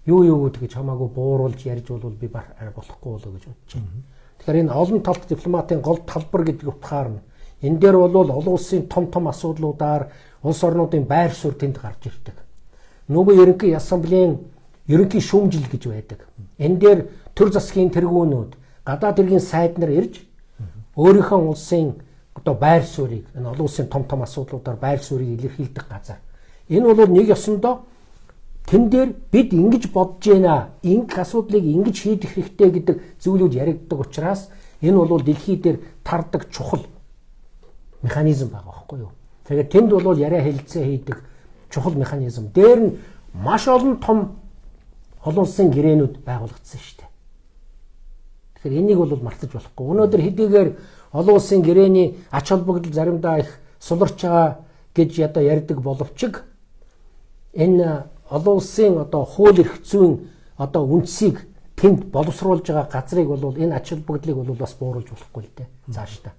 юу гэж хамаагүй бууруулж ярьж болвол би болохгүй болоо гэж бодож байна. Тэгэхээр энэ олон талт дипломатын гол талбар гэдэг утгаар нь энэ дээр бол олон улсын том асуудлуудаар улс орнуудын байр суурь тэнд гарч ирдэг. Нөгөө ерөнхий ассамблеийн ерөнхий шүүмжил гэж байдаг. Энэ дээр төр засгийн тэргүүнүүд, гадаад иргэн сайд нар ирж өөрийнхөө улсын одоо байр суурийг энэ олон улсын том асуудлуудаар байр суурийг илэрхийлдэг газар. Энэ бол нэг ёсондоо тэн дээр бид ингэж бодож байна, ингэ асуудлыг ингэж шийдэх хэрэгтэй гэдэг зүйлүүд яригддаг учраас энэ бол дэлхий дээр тардаг чухал механизм байгаа байхгүй юу. Тэгээд тэнд бол яриа хэлэлцээ хийдэг чухал механизм. Дээр нь маш олон том олон улсын гэрээнүүд байгуулагдсан шүү дээ. Тэгэхээр энийг бол мартаж болохгүй. Өнөөдөр хэдийгээр олон улсын гэрээний ач холбогдол заримдаа их суларч байгаа гэж ядаа ярьдаг боловч энэ олон улсын одоо хууль эрх зүйн одоо үндсийг тэнд боловсруулж байгаа газрыг бол энэ ач холбогдлыг бол бас бууруулж болохгүй л дээ цаашдаа.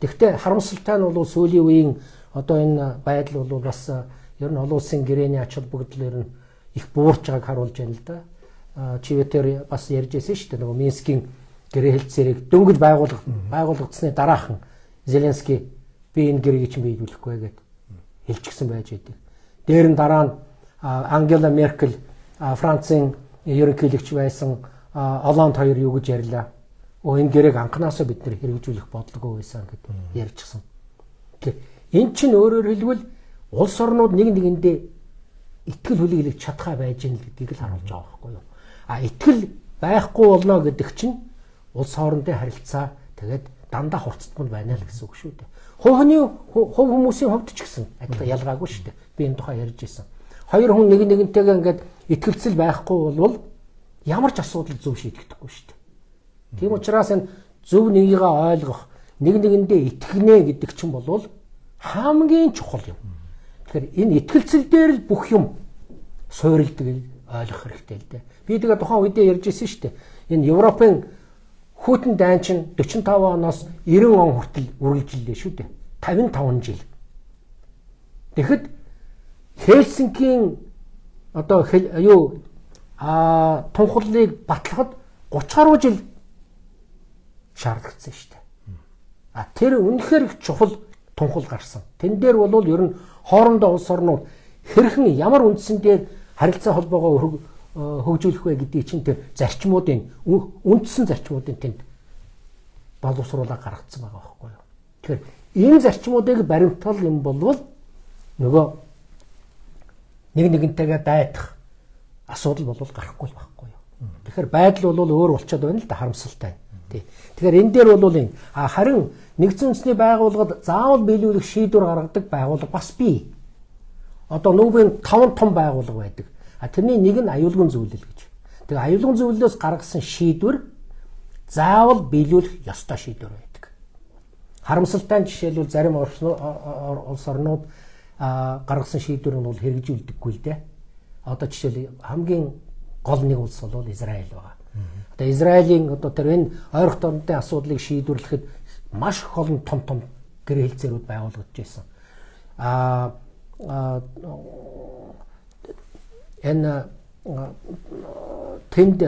Тэгэхдээ харамсалтай нь бол сүүлийн үеийн одоо энэ байдал бол бас ер нь олон улсын гэрээний ач холбогдол ер нь их буурч байгааг харуулж байна л да. Чивэтэр бас ярьж байсан шүү дээ. Нөгөө Минскийн гэрээ хэлцээрийг дөнгөж байгуулагдсны дараахан Зеленский би энэ гэрээг чинь биелүүлэхгүй гэд хэлчихсэн байж байдаг. Дээр нь дараа нь Ангела Меркель Францын ерөнхийлөгч байсан Оланд хоёр юу гэж ярьлаа. Энэ гэрээг анханасаа бид нэр хэрэгжүүлэх бодлого байсан гэд ярьчихсан. Энэ чинь өөрөөр хэлбэл улс орнууд нэг нэгэндээ итгэл хүлээлгэж чадхаа байж гэн л гэдгийг л харуулж байгаа байхгүй юу. Итгэл байхгүй болно гэдэг чинь улс хоорондын харилцаа тэгээд дандаа хурцдмал байна л гэсэн үг шүү дээ. Хувь хүмүүсийн хувьд ч гэсэн адилхан ялгаагүй шүү дээ. Би энэ тухай ярьж ирсэн. Хоёр хүн нэгнтэйгээ ингээд итгэлцэл байхгүй бол ямар ч асуудал зөв шийдэгдэхгүй шүү дээ. Тийм учраас энэ зөв нэгийгээ ойлгох, нэгэндээ итгэнэ гэдэг чинь бол хамгийн чухал юм. Тэгэхээр энэ итгэлцэл дээр л бүх юм суурилдаг ойлгох хэрэгтэй л дээ. Би тэгээ тухайн үедээ ярьж ирсэн шүү дээ. Энэ Европын хүйтэн дайн чинь 45 оноос 90 он хүртэл үргэлжиллээ шүү дээ. 55 жил. Тэгэхэд Хельсинкийн одоо тунхаглалыг батлахад 30 гаруй жил шаардлагадсан шүү дээ. Тэр үнэхээр их чухал тунхал гарсан. Тэн дээр бол ер нь хоорондоо улс орнууд хэрхэн ямар үндсэн дээр харилцаа холбоогоо хөгжүүлэх вэ гэдгийг чинь тэр зарчмуудын үндсэн зарчмуудын тэнд боловсруулаад гаргацсан байгаа байхгүй юу. Тэгэхээр энэ зарчмуудыг баримтгал юм болвол нөгөө нэгнтэйгээ дайдах асуудал бол гарахгүй байхгүй юу. Тэгэхээр байдал бол өөр болчиход байна л да, харамсалтай. Тэгэхээр энэ дээр бол харин нэгдсэн үндэсний байгууллагад заавал биелүүлэх шийдвэр гаргадаг байгууллага бас бий. Одоо нүүбийн 5 том байгууллага байдаг. Тэрний нэг нь аюулгын зөвлөл гэж. Тэгээ аюулгын зөвлөлөөс гаргасан шийдвэр заавал биелүүлэх ёстой шийдвэр байдаг. Харамсалтай жишээлбэл зарим улс орнууд гаргасан шийдвэр нь бол хэрэгжүүлдэггүй л дээ. Одоо жишээл хамгийн гол нэг улс бол Израиль байгаа. Одоо Израилийн одоо тэр энэ ойрхон тооны асуудлыг шийдвэрлэхэд маш их олон том гэрээ хэлцээрүүд байгуулагдаж байсан. Энэ тэнд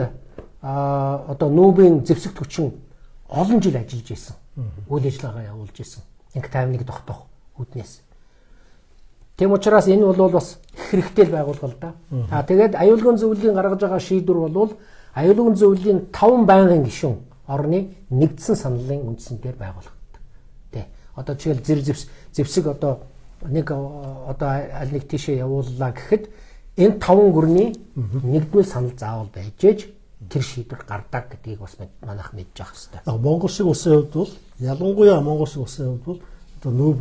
одоо нүүбийн зэвсэгт хүчин олон жил ажиллаж байсан. Үйл ажиллагаа явуулж байсан. Инх таймныг тогтоох үүднээс. Тэм учраас энэ бол бас хэрэгтэй л байгуулга л да. Тэгээд аюулгын зөвлөлийн гаргаж байгаа шийдвэр бол аюулгын зөвлөлийн 5 байнгын гишүүн орны нэгдсэн саналын үндсэн дээр байгуулагддаг. Тэ. Одоо жишээл зэвсэг одоо нэг одоо аль нэг тийшээ явууллаа гэхэд энэ 5 гүрний нэгдмэл санал заавал байж ээж тэр шийдвэр гардаг гэдгийг бас манайх мэдж авах хэрэгтэй. Монгол шиг улсын хувьд бол ялангуяа Монгол шиг улсын хувьд бол одоо нүүб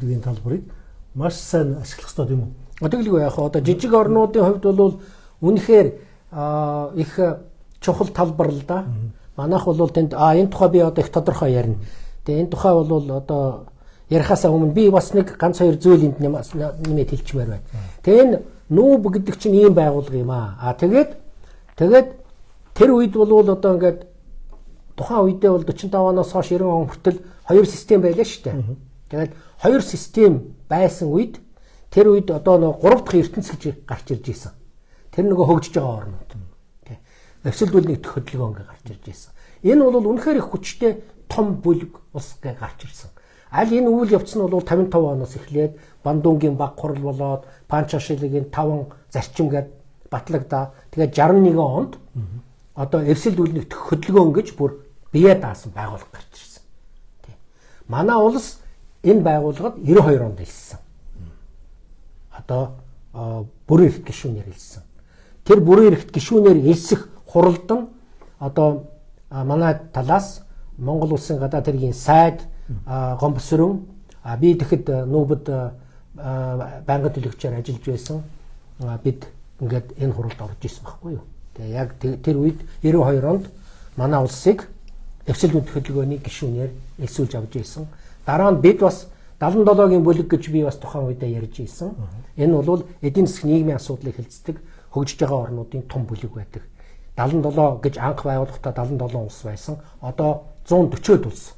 гэдгийн талбарыг маш сайн ашиглах хэрэгтэй юм уу? Тэгэлгүй яах вэ? Одоо жижиг орнуудын хувьд бол үнэхээр их чухал талбар л да. Манайх бол тэнд энэ тухай би одоо их тодорхой ярина. Тэгээ энэ тухай бол одоо ярихаасаа өмнө би бас нэг ганц хоёр зүйл энд нэмээд хэлчихмээр байна. Тэгээ энэ нүүб гэдэг чинь ийм байгуулга юм аа. Тэгээд тэр үед бол одоо ингээд тухайн үедээ бол 45 оноос хойш 90 он хүртэл хоёр систем байлаа шүү дээ. Тэгээд хоёр систем байсан үед тэр үед одоо нэг 3 дахь ертөнц гэж гарч ирж байсан. Тэр нөгөө хөгжиж байгаа орнууд. Тэ. Эвсэлдүүл нэгдэх хөдөлгөөн ингээ гарч ирж байсан. Энэ бол үнэхээр их хүчтэй том бүлэг улс гэ гарч ирсэн. Аль энэ үйл явц нь бол 55 оноос эхлээд Бандунгийн баг хурал болоод Панчашилгийн 5 зарчим гээд батлагдаа. Тэгээд 61 онд одоо эвсэлдүүл нэгдэх хөдөлгөөн гэж бүр бие даасан байгууллага гарч ирсэн. Тэ. Манай улс энэ байгууллагад 92 онд хэлсэн. Одоо бүрэн эрхт гишүүнээр хэлсэн. Тэр бүрэн эрхт гишүүнээр элсэх хуралд нь одоо манай талаас Монгол улсын гадаад хэргийн сайд гомбосрон би тэгэхэд нүүбэд байнгын төлөөлөгчөөр ажиллаж байсан. Бид ингээд энэ хуралд орж исэн байхгүй юу. Тэгээ яг тэр үед 92 онд манай улсыг эвсэлдүүл хөдөлгөөний гишүүнээр элсүүлж авч исэн. Дараа нь бид бас 77-гийн бүлэг гэж би бас тухайн үедээ ярьж исэн. Энэ бол эдийн засгийн нийгмийн асуудлыг хэлцдэг хөгжиж байгаа орнуудын том бүлэг байдаг. 77 гэж анх байгуулахдаа 77 улс байсан. Одоо 140-од улс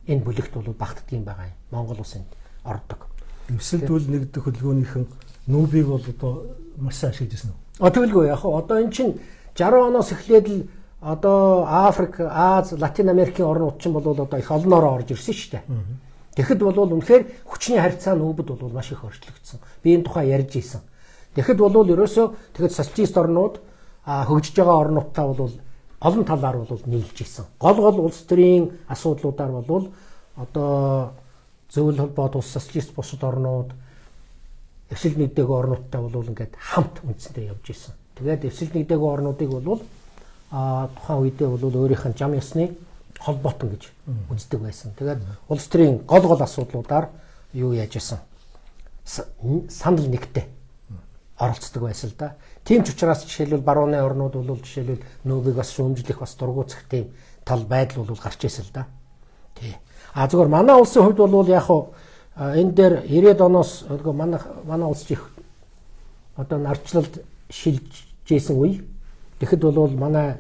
энэ бүлэгт бол багтдаг юм байгаа юм. Монгол улсынд ордог. Эвсэлдүүл нэгдэх хөдөлгөөнийхэн нүүбийг бол одоо маш сайн ашиглаж байна уу? Тэгэлгүй яг одоо эн чинь 60 оноос эхлээд л одоо Африк, Аз, Латин Америкийн орнууд чинь бол одоо их олноороо орж ирсэн шүү дээ. Тэгэхэд бол үнэхээр хүчний харьцаа нүүбэд бол маш их өөрчлөгдсөн. Би энэ тухай ярьж ийсэн. Тэгэхэд бол ерөөсөө тэгэхэд социалист орнууд хөгжиж байгаа орнуудтай бол олон талаар бол нийлж ийсэн. Гол улс төрийн асуудлуудаар бол одоо зөвлөл холбоот улс социалист бусад орнууд эвсэл нэгдээгүү орнуудтай бол ингээд хамт үндсэндээ явж ийсэн. Тэгээд эвсэл нэгдээгүү орнуудыг бол тухайн үедээ бол өөрийнх нь зам ёсны холбоотон гэж үздэг байсан. Тэгээд улс төрийн гол асуудлуудаар юу яаж исэн? Санал нэгтэй оролцдог байсан л да. Тийм ч учраас жишээлбэл барууны орнууд бол жишээлбэл нүүбийг бас шүүмжлэх бас дургуутсах тийм тал байдал бол гарч ирсэн л да. Тий. Зүгээр манай улсын хувьд бол яг энэ дээр 90-ад оноос манай улс чих одоо нарчлалд шилжиж исэн үе. Тэгэхэд бол манай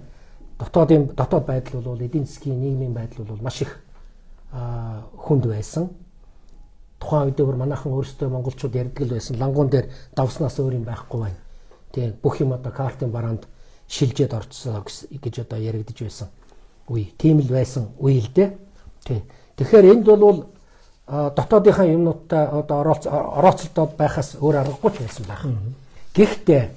дотоод байдал бол эдийн засгийн нийгмийн байдал бол маш их хүнд байсан. Тухайн үед бүр манайхан өөрсдөө монголчууд ярьдаг л байсан. Лангуун дээр давснаас өөр юм байхгүй байна. Тийм бүх юм одоо картын бараанд шилжээд орцсон гэж одоо яригдж байсан үе. Тийм л байсан үе л дээ. Тийм. Тэгэхээр энд бол дотоодынхаа юмнуудтай одоо орооцолдоод байхаас өөр аргагүй ч байсан байх. Гэхдээ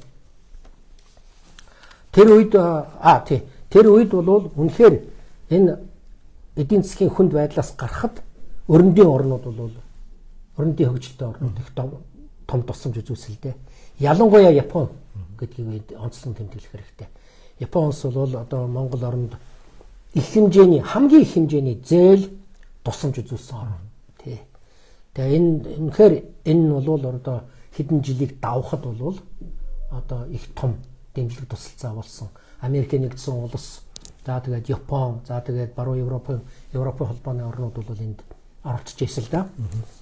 тэр үед бол үнэхээр энэ эдийн засгийн хүнд байдлаас гарахад өрөндийн орнууд бол өрөндийн хөгжилтэй орнууд их том тусламж үзүүлсэлтэй. Ялангуяа Япон гэдгийг онцлон тэмдэглэх хэрэгтэй. Япон улс бол одоо Монгол оронд хамгийн их хэмжээний зээл тусламж үзүүлсэн орн. Тий. Тэгээ үнэхээр энэ бол одоо хэдэн жилийг давхад бол одоо их том дэмжлэг тусалцаа болсон. Америкийн нэгдсэн улс, за тэгээд Япон, за тэгээд баруун Европын холбооны орнууд бол энд оролцож байсан л да.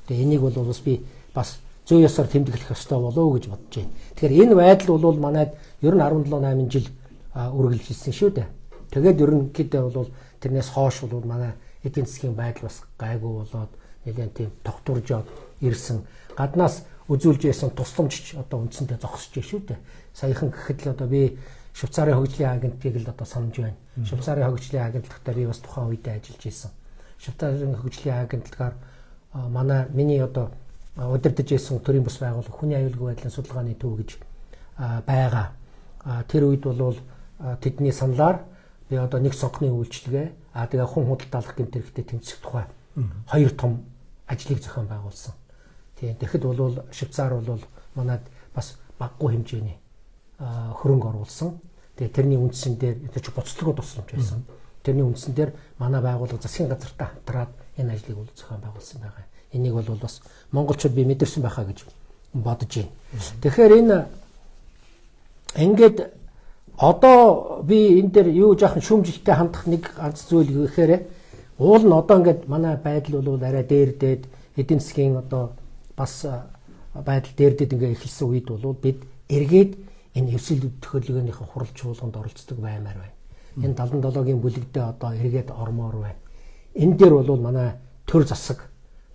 Тэгээ энийг бол би бас зүй ёсоор тэмдэглэх ёстой болов уу гэж бодож байна. Тэгэхээр энэ байдал бол манайд ер нь 17-8 жил үргэлжилсэн шүү дээ. Тэгээд ерөнхийдөө бол тэрнээс хойш бол манай эдийн засгийн байдал бас гайгүй болоод нэлээд тийм тогтворжоод ирсэн. Гаднаас үзүүлж байсан тусламжч одоо үндсэндээ зогсож байна шүү дээ. Саяхан гэхэд л одоо би Швейцарын хөгжлийн агентлагийг л одоо санаж байна. Швейцарын хөгжлийн агентлагтаа би бас тухайн үедээ ажиллаж байсан. Швейцарын хөгжлийн агентлагаар миний одоо удирдах байсан төрийн бас байгууллага хүний аюулгүй байдлын судалгааны төв гэж байгаа. Тэр үед бол тэдний саналаар би одоо нэг сонгоны үйлчилгээ тэгээ хүн худалдаалах гэмт хэрэгтэй тэмцэх тухай хоёр том ажлыг зохион байгуулсан. Тийм тэгэхэд бол Швейцар бол манайд бас баггүй хэмжээний хөрөнгө оруулсан. Тэгээ тэрний үндсэн дээр ч буцлагууд тусламж байсан. Тэрний үндсэн дээр манай байгууллага засгийн газартай хамтраад энэ ажлыг бол зохион байгуулсан байгаа. Энийг бол бас монголчууд би мэдэрсэн байхаа гэж бодож байна. Тэгэхээр энэ ингээд одоо би энэ дээр юу жаахан шүүмжлэлтэй хандах нэг ганц зүйл гэхээр уул нь одоо ингээд манай байдал бол арай дээрдээд эдийн засгийн одоо бас байдал дээрдээд ингээд эхэлсэн үед бол бид эргээд энэ эвсэл хөдөлгөөнийхөө хурал чуулганд оролцдог баймаар байна. Энэ 77-гийн бүлэгдээ одоо эргээд ормоор байна. Энэ дээр бол манай төр засаг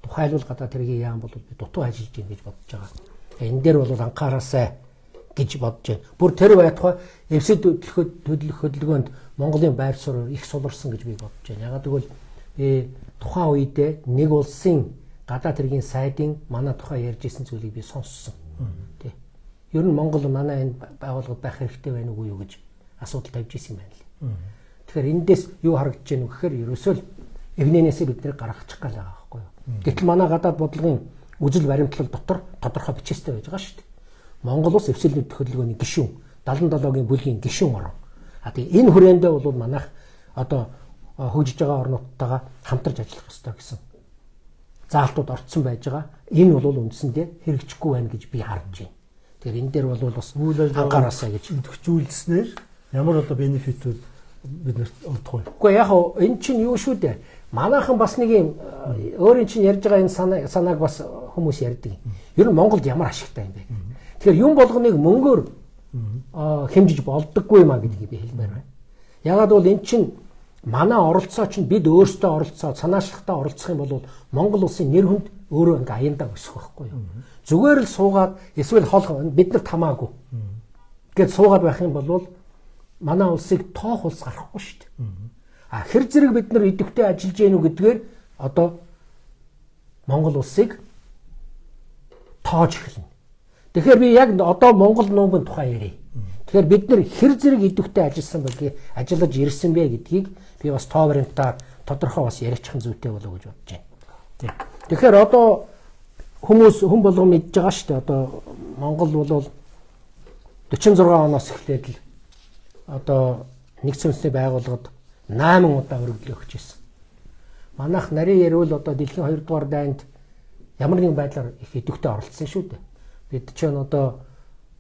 тухайлбал гадаад хэргийн яам бол би дутуу ажиллаж байна гэж бодож байгаа. Энэ дээр бол анхаараасай гэж бодож байна. Бүр тэр байтугай эвсэд хөдөлгөөнд Монголын байр суурь их суларсан гэж би бодож байна. Ягаад гэвэл би тухайн үедээ нэг улсын гадаад хэргийн сайдын манай тухай ярьж исэн зүйлийг би сонссон. Тий. Ер нь Монгол манай энэ байгууллагад байх хэрэгтэй байна уу юу гэж асуудал тавьж исэн юм байна л. Тэгэхээр эндээс юу харагдаж байна вэ гэхээр ерөөсөө л эгнэнээсээ бид нэр гаргачих гал байгаа байхгүй юу. Гэтэл манай гадаад бодлогын үзэл баримтлал дотор тодорхой бичээстэй байж байгаа шүү дээ. Монгол улс эвсэл нийт хөдөлгөөний гишүүн 77-гийн бүлгийн гишүүн орон. А тэгээ энэ хүрээндээ бол манайх одоо хөгжиж байгаа орнуудтайгаа хамтарч ажиллах ёстой гэсэн заалтууд орцсон байж байгаа. Энэ бол үндсэндээ хэрэгжихгүй байна гэж би харж байна. Тэгэхээр энэ дээр бол бас үйл ажиллагаасаа гэж идэвхжүүлснээр ямар одоо бенефитүүд биднэрт олдох вэ? Үгүй яг энэ чинь юу шүү дээ. Манайхан бас нэг юм өөрийн чинь ярьж байгаа энэ санааг бас хүмүүс ярьдаг. Ер нь Монголд ямар ашигтай юм бэ? Тэгэхээр юм болгоныг мөнгөөр хэмжиж болдоггүй маа гэдгийг би хэлмээр байна. Ягаад бол эн чинь манай оролцоо чинь бид өөрсдөө оролцоо санаачлахтаа оролцох юм бол Монгол улсын нэр хүнд өөрөө ингээ аяндаа өсөх байхгүй юу? Зүгээр л суугаад эсвэл хол бид нар тамаагүй. Гэт суугаад байх юм бол манай улсыг тоох улс гарахгүй шүү дээ. А хэр зэрэг бид нар идэвхтэй ажиллаж гэнэ үү гэдгээр одоо Монгол улсыг тоож эхэлнэ. Тэгэхээр би яг одоо Монгол нуугын тухай ярив. Тэгэхээр бид нар хэр зэрэг идэвхтэй ажилласан бэ, ажиллаж ирсэн бэ гэдгийг би бас товрынтаар тодорхой бас яриачихын зүйтэй болов гэж бодож байна. Тэгэхээр одоо хүн болгон мэдж байгаа шүү дээ. Одоо Монгол бол 46 оноос эхлээд л одоо нэгдсэн үндэсний байгууллагад 8 удаа өргөлөж ирсэн. Манайх нарийн ярил одоо дэлхийн 2 дугаар дайнд ямар нэгэн байдлаар их идэвхтэй оролцсон шүү дээ. Бид чинь одоо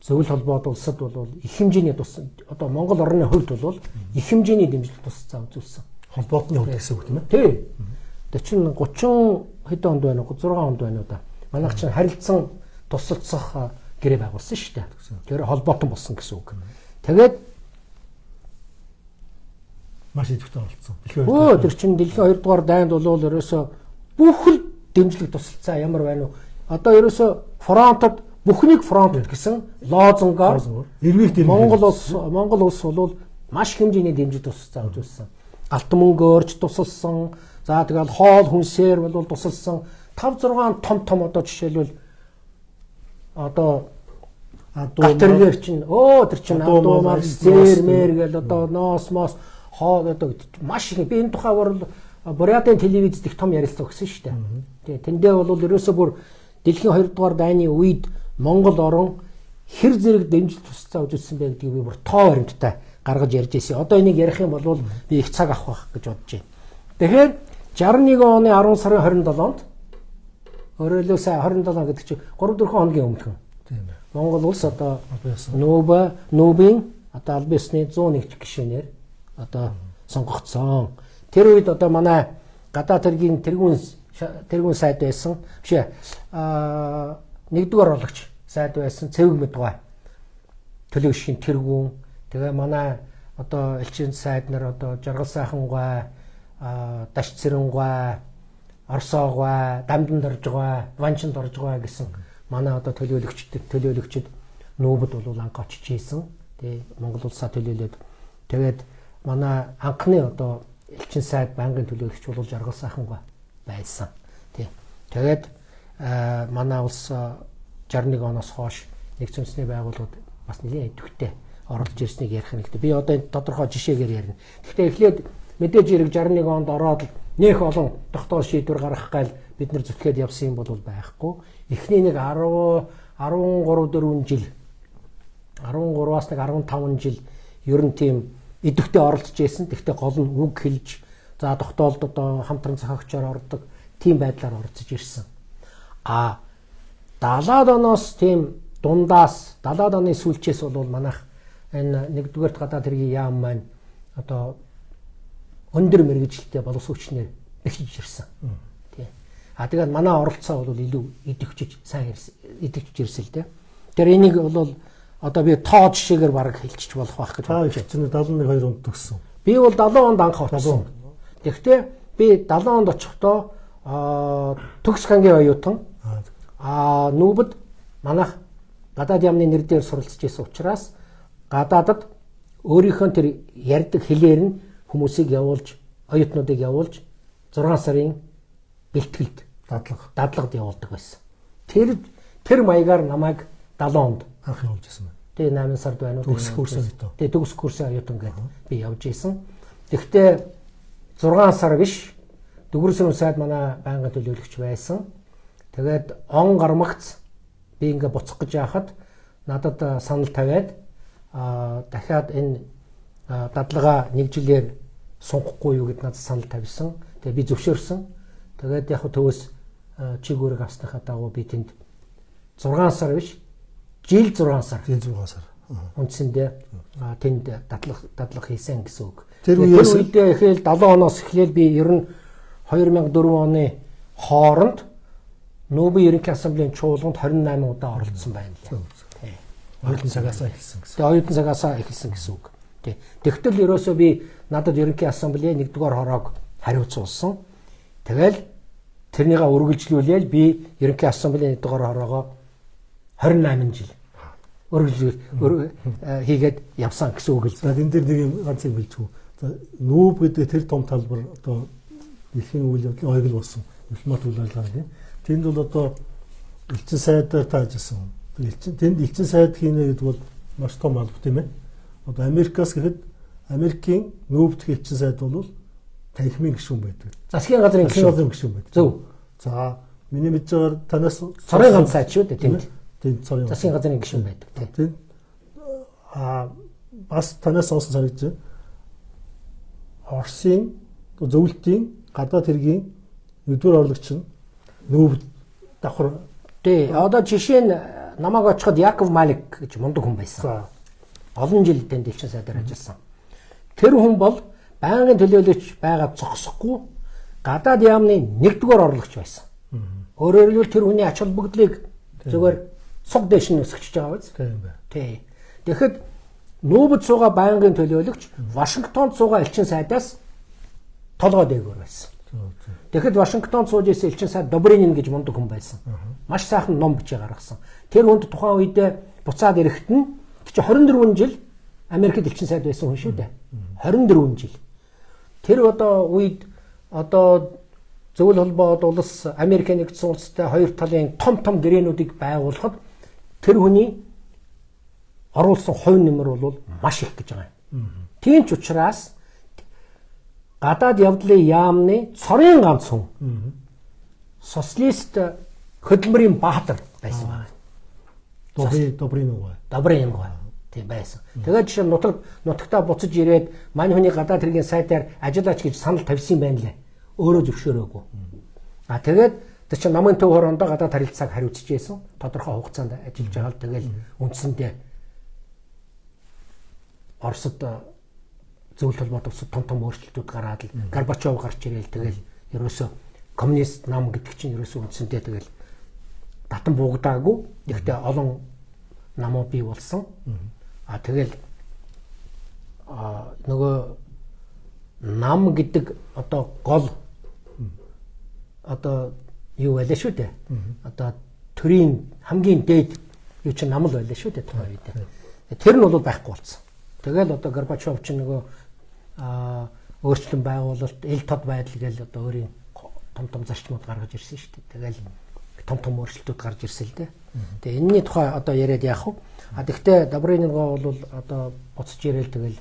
зөвлөл холбоод улсад бол их хэмжээний тус одоо Монгол орны хувьд бол их хэмжээний дэмжлэг тусцаа үзүүлсэн. Холбоотны хувьд гэсэн үг тийм ээ. Тий. Тэр чинь 30 хэд онд байна уу? 6 онд байна уу да. Манайх чинь харилцан тусалцах гэрээ байгуулсан шүү дээ. Тэр холбоотон болсон гэсэн үг. Тэгээд маш идэвхтэй оролцсон. Тэр чинь дэлхийн 2 дугаар дайнд бол ерөөсөө бүх л дэмжлэг тусалцаа ямар байна уу? Одоо ерөөсөө фронтод бүхнийг фронт гэсэн лозунгоор Монгол улс бол маш хэмжээний дэмжлэг тусалцаа үзүүлсэн. Галт мөнгөөрч тусалсан. За тэгэл хоол хүнсээр бол тусалсан. 5 6 том одоо жишээлбэл одоо гадаргаар чинь тэр чинь адуумар зээрмэр гэл одоо ноос мос хоол одоо маш их би энэ тухай бол Бурятын телевизд их том ярилцлага өгсөн шүү дээ. Тэгээ тэндээ бол ерөөсөө бүр дэлхийн 2 дугаар дайны үед Монгол орон хэр зэрэг дэмжлэг тусалцаа үзүүлсэн бэ гэдгийг би бүр тоо баримттай гаргаж ярьж ирсэн. Одоо энийг ярих юм бол би их цаг авах байх гэж бодож байна. Тэгэхээр 61 оны 10 сарын 27-нд өөрөөр сая 27 гэдэг чинь 3-4 хоногийн өмнө. Монгол улс одоо нүүбийн одоо албан ёсны 101 гишүүнээр одоо сонгогдсон. Тэр үед одоо манай гадаад хэргийн тэргүүн сайд байсан. Биш ээ. Нэгдүгээр орлогч сайд байсан Цэвэг Мэдгай. Төлөв гишийн тэргүүн. Тэгээ манай одоо элчин сайд нар одоо Жаргал сайхан гай, Даш Цэрэнгай, Орсоогай, Дамдан доржгай, Ванчин доржгай гэсэн манай одоо төлөөлөгчд нүүбэд бол анх очиж ийсэн. Тэгээ Монгол улсаа төлөөлөөд тэгээд манай анхны одоо элчин сайд байнгын төлөөлөгч бол Жаргал сайхан гай байсан. Тэгээд манай улс 61 оноос хойш нэгдсэн үндэсний байгууллагад бас нэлээд идэвхтэй оролцож ирснийг ярих нь. Би одоо энэ тодорхой жишээгээр ярина. Гэхдээ эхлээд мэдээж хэрэг 61 онд ороод нөх олон тогтоол шийдвэр гаргах гал бид нар зүтгээд явсан юм бол байхгүй. Эхний нэг 13-4 жил 13-аас нэг 15 жил ер нь тийм идэвхтэй оролцож ирсэн. Гэхдээ гол нь үг хэлж за тогтоолд одоо хамтран зохиогчоор ордог тийм байдлаар оролцож ирсэн. 70-аад оноос тийм дундаас 70-аад оны сүүлчээс бол манайх энэ нэгдүгээр гадаад хэргийн яам маань одоо өндөр мэргэжилттэй боловсруучнаар бэхжиж ирсэн. Тийм. Тэгээд манай оролцоо бол илүү идэвхжиж сайн идэвхжиж ирсэн л дээ. Тэр энийг бол одоо би тоо жишээгээр баг хэлчих болох байх гэж бодож байна. 71-2 онд төгссөн. Би бол 70 онд анх очсон. Тэгэхдээ би 70 онд очихдоо төгс хангийн оюутан нүүбэд манайх гадаад яамны нэр дээр суралцж байсан учраас гадаадад өөрийнхөө тэр ярьдаг хэлээр нь хүмүүсийг явуулж, оюутнуудыг явуулж 6 сарын бэлтгэлд дадлагад явуулдаг байсан. Тэр маягаар намайг 70 онд анх явуулж байсан байна. Тэгээ 8 сард байна уу? Төгсөх курсын оюутан. Тэгээ төгсөх курсын оюутан гэдэг би явж исэн. Тэгэхдээ 6 сар биш Дөгөрсөн сайд манай байнгын төлөөлөгч байсан. Тэгээд он гармагц би ингээ буцах гэж яхад надад санал тавиад дахиад энэ дадлагаа 1 жилээр сунгахгүй юу гэд надад санал тавьсан. Тэгээ би зөвшөөрсөн. Тэгээд яг төвөөс чигүүрэг авсныхаа дагуу би тэнд 6 сар биш жил 6 сар. Үндсэндээ тэнд дадлага хийсэн гэсэн үг. Тэр үед эхэл 70 оноос эхлээл би ер нь 2004 оны хооронд Нүүбийн ерөнхий ассамблеийн чуулганд 28 удаа оролцсон байна лээ. Оюутан цагаасаа эхэлсэн гэсэн. Тэгээ оюутан цагаасаа эхэлсэн гэсэн үг. Тэгтэл ерөөсөө би надад ерөнхий ассамблеийн 1-р хороог хариуцуулсан. Тэгэл тэрнийгээ үргэлжлүүлээл би ерөнхий ассамблеийн 1-р хороогоо 28 жил хийгээд явсан гэсэн үг л. За энэ дээр нэг юм ганц юм хэлчихв. За нүүб гэдэг тэр том талбар одоо дэлхийн үйл явдлын ойгл болсон. Дипломат үйл ажиллагаа тийм. Тэнд бол одоо элчин сайдаар таажсан. Тэнд элчин сайд хийнэ гэдэг бол маш том алба тийм ээ. Одоо Америкаас гэхэд Америкийн нүүб дэх элчин сайд бол танхимын гишүүн байдаг. Засгийн газрын гишүүн байдаг. Зөв. За миний мэдж байгаагаар танаас цорын ганц сайд шүү дээ тэнд. Тэнд цорын засгийн газрын гишүүн байдаг тийм. Бас танаас сонсон санагдаж байна. Оросын зөвлөлтийн гадаад хэргийн 1-р орлогч нь нүүб давхар. Тий, одоо жишээ нь намайг очиход Яков Малик гэж мундаг хүн байсан. Олон жил тэнд элчин сайдаар ажилласан. Тэр хүн бол байнгын төлөөлөгч байгаад зогсохгүй гадаад яамны 1-р орлогч байсан. Өөрөөр хэлбэл тэр хүний ач холбогдлыг зөвхөн цуг дэш нь өсгөж байгаа биз? Тий. Тэгэхэд нүүбд суугаа байнгын төлөөлөгч Вашингтонд суугаа элчин сайдаас толгой дээгүүр байсан. Тэгэхэд Вашингтонд сууж ирсэн элчин сайд Добрынин гэж мундаг хүн байсан. Маш сайхан ном бичиж гаргасан. Тэр хүнд тухайн үедээ буцаад ирэхэд нь чи 24 жил Америкт элчин сайд байсан хүн шүү дээ. 24 жил. Тэр одоо үед одоо зөвлөл холбоод улс Америк нэгдсэн улстай хоёр талын том гэрээнүүдийг байгуулахад тэр хүний оруулсан хувь нэмэр бол маш их гэж байгаа юм. Тийм ч учраас гадаад явдлын яамны цорын ганц хүн социалист хөдөлмөрийн баатар байсан байна. Добрынин гоо. Тийм байсан. Тэгээд жишээ нь нутагтаа буцаж ирээд мань хүний гадаад хэргийн сайдаар ажиллаач гэж санал тавьсан юм байна лээ. Өөрөө зөвшөөрөөгүй. Тэгээд тэр чинь намын төв хороондоо гадаад харилцааг хариуцж байсан. Тодорхой хугацаанд ажиллаж байгаа л тэгэл үндсэндээ Оросд зөвлөлт холбоот улсад том өөрчлөлтүүд гараад л Горбачов гарч ирээл тэгэл ерөөсөө коммунист нам гэдэг чинь ерөөсөө үндсэндээ тэгэл татан буугдаагүй. Гэхдээ олон намууд бий болсон. Тэгэл нөгөө нам гэдэг одоо гол одоо юу байлаа шүү дээ. Одоо төрийн хамгийн дээд юу чинь нам л байлаа шүү дээ тухайн үед. Тэр нь бол байхгүй болсон. Тэгэл одоо Горбачов чинь нөгөө өөрчлөлт байгуулалт, ил тод байдал гэж одоо өөрийн том зарчмууд гаргаж ирсэн шүү дээ. Тэгэл том өөрчлөлтүүд гарч ирсэн л дээ. Тэгээ энэний тухай одоо яриад яах вэ? Тэгэхдээ Добрынингаа бол одоо буцаж ирээл тэгэл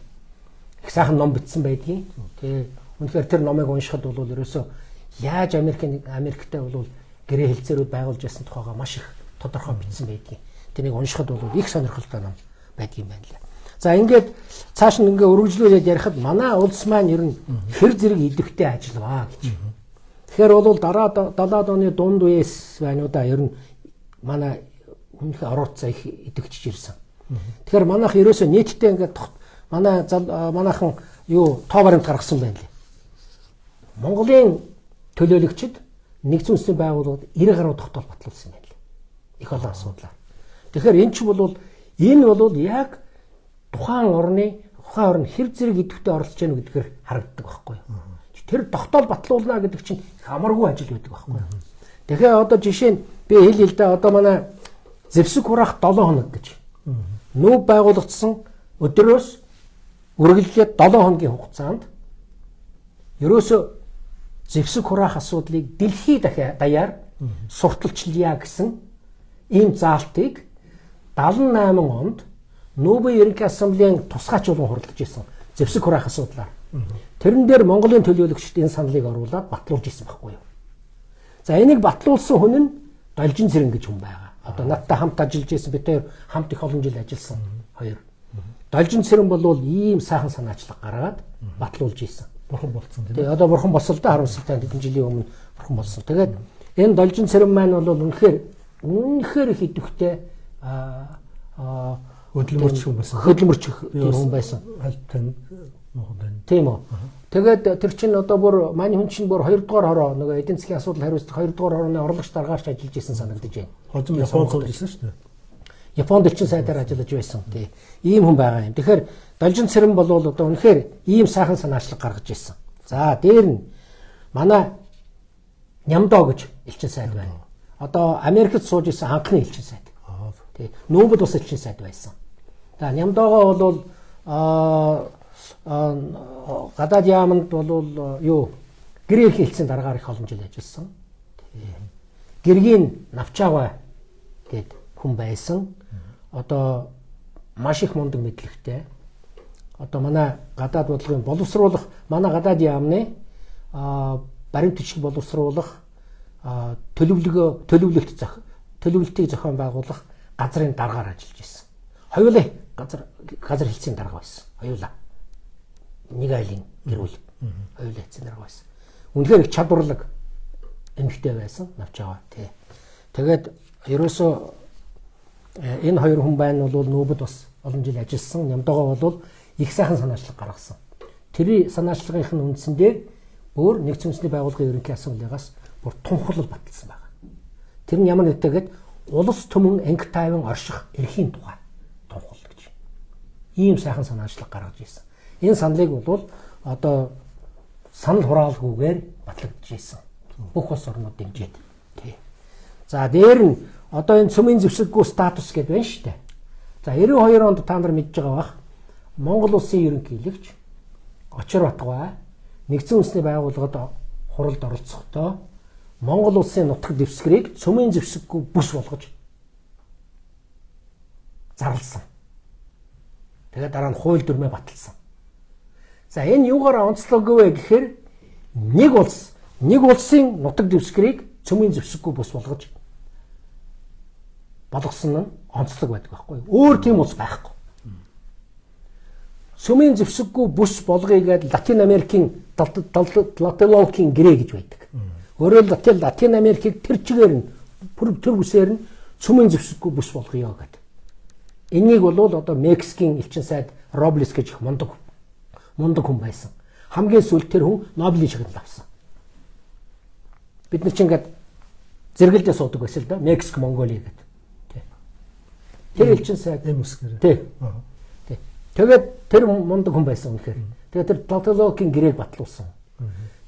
их сайхан ном бичсэн байдгийн. Тэгээ үнэхээр тэр номыг уншихад бол ерөөсөө яаж Америктэй бол гэрээ хэлцээрүүд байгуулж байсан тухайга маш их тодорхой бичсэн байдгийн. Тэрийг уншихад бол их сонирхолтой ном байдгийн байна лээ. За ингээд цааш нь ингээ өргөжлүүлээд ярихад манай улс маань ер нь хэр зэрэг идэвхтэй ажиллаваа гэж. Тэгэхээр бол дараа 70-аад оны дунд үеэс байна уу да ер нь манай өмнөх орооцоо их идэвхжиж ирсэн. Тэгэхээр манайх ерөөсөө нийтдээ ингээд манайхан юу тоо баримт гаргасан байна лээ. Монголын төлөөлөгчд нэгдсэн үндэсний байгууллагад 90 гаруй тогтоол батлуулсан байна лээ. Их олон асуудлаар. Тэгэхээр энэ бол яг тухайн орн хэр зэрэг идэвхтэй оролцож яах гэдгээр харагддаг байхгүй юу? Тэр тогтоол батлуулна гэдэг чинь хамаргүй ажил байдаг байхгүй юу? Тэгэхээр одоо жишээ нь би хэл л да одоо манай зэвсэг хураах 7 хоног гэж. Нүүб байгуулагдсан өдрөөс үргэлжлээд 7 хоногийн хугацаанд ерөөсөө зэвсэг хураах асуудлыг дэлхийд даяар сурталчилъя гэсэн ийм заалтыг 78 онд Нүүбийн ерөнхий ассамблеийн тусгай чуулган хуралдаж ирсэн зэвсэг хураах асуудлаар. Тэрэн дээр Монголын төлөөлөгчд энэ саналыг оруулаад батлуулж ирсэн байхгүй юу. За энийг батлуулсан хүн нь Должин Цэрэн гэж хүн байгаа. Одоо надтай хамт ажиллаж байсан, бид хоёр хамт их олон жил ажилласан хоёр. Должин Цэрэн бол ийм сайхан санаачлаг гаргаад батлуулж ирсэн. Бурхан болцсон тийм. Одоо бурхан болсон л да 10 сарын хэдэн жилийн өмнө бурхан болсон. Тэгээд энэ Должин Цэрэн маань бол үнэхээр их идэвхтэй хөдөлмөрч хүн байсан. Хөдөлмөрч хүн байсан. Тань мохоо байна. Тийм үү. Тэгээд тэр чинь одоо бүр маний хүн чинь бүр 2 дугаар хороо нөгөө эдийн засгийн асуудал хариуцлах 2 дугаар хорооны орлогч даргаарч ажиллаж исэн санагдаж байна. Хожим Японд сууж исэн шүү дээ. Японд элчин сайдаар ажиллаж байсан. Тий. Ийм хүн байгаа юм. Тэгэхээр Должин Цэрэн бол одоо үнэхээр ийм сайхан санаачлаг гаргаж ирсэн. За дээр нь манай Нямдоо гэж элчин сайд байна. Одоо Америкт сууж исэн анхны элчин сайд. Тий. Нүүбэд бас элчин сайд байсан. За Нямдоогоо бол гадаад яамд бол юу гэр хэлсэн дараагаар их олон жил ажилласан. Гэргийн Навчаага гэд хүн байсан. Одоо маш их мундаг мэдлэгтэй. Одоо манай гадаад бодлогын боловсруулах манай гадаад яамны баримт бичиг боловсруулах төлөвлөлтийг зохион байгуулах газрын дараагаар ажиллаж байсан. Хоёулаа газар хэлцээний дарга байсан. Хоёулаа. Нэг айлын гэрүүл хоёулаа хэлцээний дарга байсан. Үнэхээр их чадварлаг эмэгтэй байсан Навчаага тий. Тэгээд ерөөсөө энэ хоёр хүн байна бол Нүүбэд бас олон жил ажилласан. Нямдоогоо бол их сайхан санаачлаг гаргасан. Тэрийн санаачлагынх нь үндсэндээ бүр нэгдсэн үндэсний байгууллагын ерөнхий ассамблеагаас бүр тунхаглал баталсан байна. Тэр нь ямар нэгтэйгээд улс түмэн анги тайван орших эрхийн тухай тунхаглал гэж. Ийм сайхан санаачлаг гаргаж ирсэн. Энэ саналыг бол одоо санал хураалгүйгээр батлагдж ирсэн. Бүх улс орнууд дэмжиж. Тий. За дээр нь одоо энэ цөмийн зэвсэггүй статус гэдэг байна шүү дээ. За 92 онд та нар мэдж байгаа бах Монгол улсын ерөнхийлөгч Очир Батгай нэгдсэн үндэсний байгууллагад хуралд оролцохдоо Монгол улсын нутаг дэвсгэрийг цөмийн зэвсэггүй бүс болгож зарласан. Тэгээд дараа нь хууль дүрмээ баталсан. За энэ юугаар онцлог вэ гэхээр нэг улсын нутаг дэвсгэрийг цөмийн зэвсэггүй бүс болгож болгосон нь онцлог байдаг байхгүй юу? Өөр тийм улс байхгүй. Цөмийн зэвсэггүй бүс болгоё гэдэг Латин Америкийн Тлателолкийн гэрээ гэж байдаг. Өөрөөр Латин Америкийг тэр чигээр нь төр бүсээр нь цөмийн зэвсэггүй бүс болгоё гэдэг. Энийг бол одоо Мексикийн элчин сайд Роблес гэж их мундаг хүн байсан. Хамгийн сүүлд тэр хүн Нобелийн шагнал авсан. Бид нар ч ингээд зэрэгэлдээ суудаг байсан л да. Мексик, Монголия гэдэг. Тэр элчин сайд эмсгэр. Тий. Тэгээд тэр мундаг хүн байсан үнэхээр. Тэгээд тэр Тлателолкийн гэрээг батлуулсан.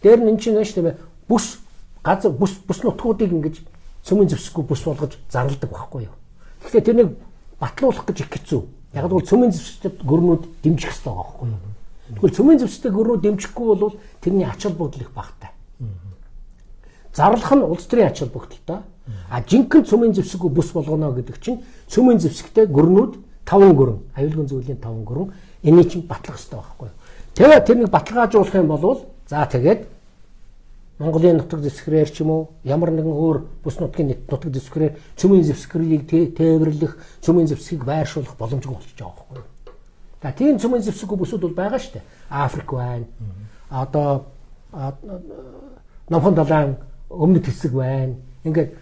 Дээр нь энэ чинь байна шүү дээ. Бүс нутгуудыг ингэж цөмийн зэвсэггүй бүс болгож зарладаг байхгүй юу. Тэгэхээр тэрнийг батлуулах гэж их хэцүү. Яг л цөмийн зэвсэгтэй гөрнүүд дэмжих хэрэгтэй байгаа байхгүй юу. Тэгвэл цөмийн зэвсэгтэй гөрнүүд дэмжихгүй бол тэрний ач холбогдол их багатай. Зарлах нь улс төрийн ач холбогдолтой. Жинхэнэ цөмийн зэвсэггүй бүс болгоно гэдэг чинь цөмийн зэвсэгтэй гөрнүүд 5 гөрөн, аюулгүй зүйлийн 5 гөрөн энийг чинь батлах хэрэгтэй байхгүй юу. Тэгээд тэрнийг баталгаажуулах юм бол за тэгээд Монголын нутаг дэвсгэрээр ч юм уу ямар нэгэн өөр бүс нутгийн нутаг дэвсгэрээр цөмийн зэвсгэрийг тээвэрлэх, цөмийн зэвсгийг байршуулах боломжгүй болчихж байгаа байхгүй юу. За тийм цөмийн зэвсэггүй бүсүүд бол байгаа шүү дээ. Африк байна. Одоо Номхон далайн өмнөд хэсэг байна. Ингээд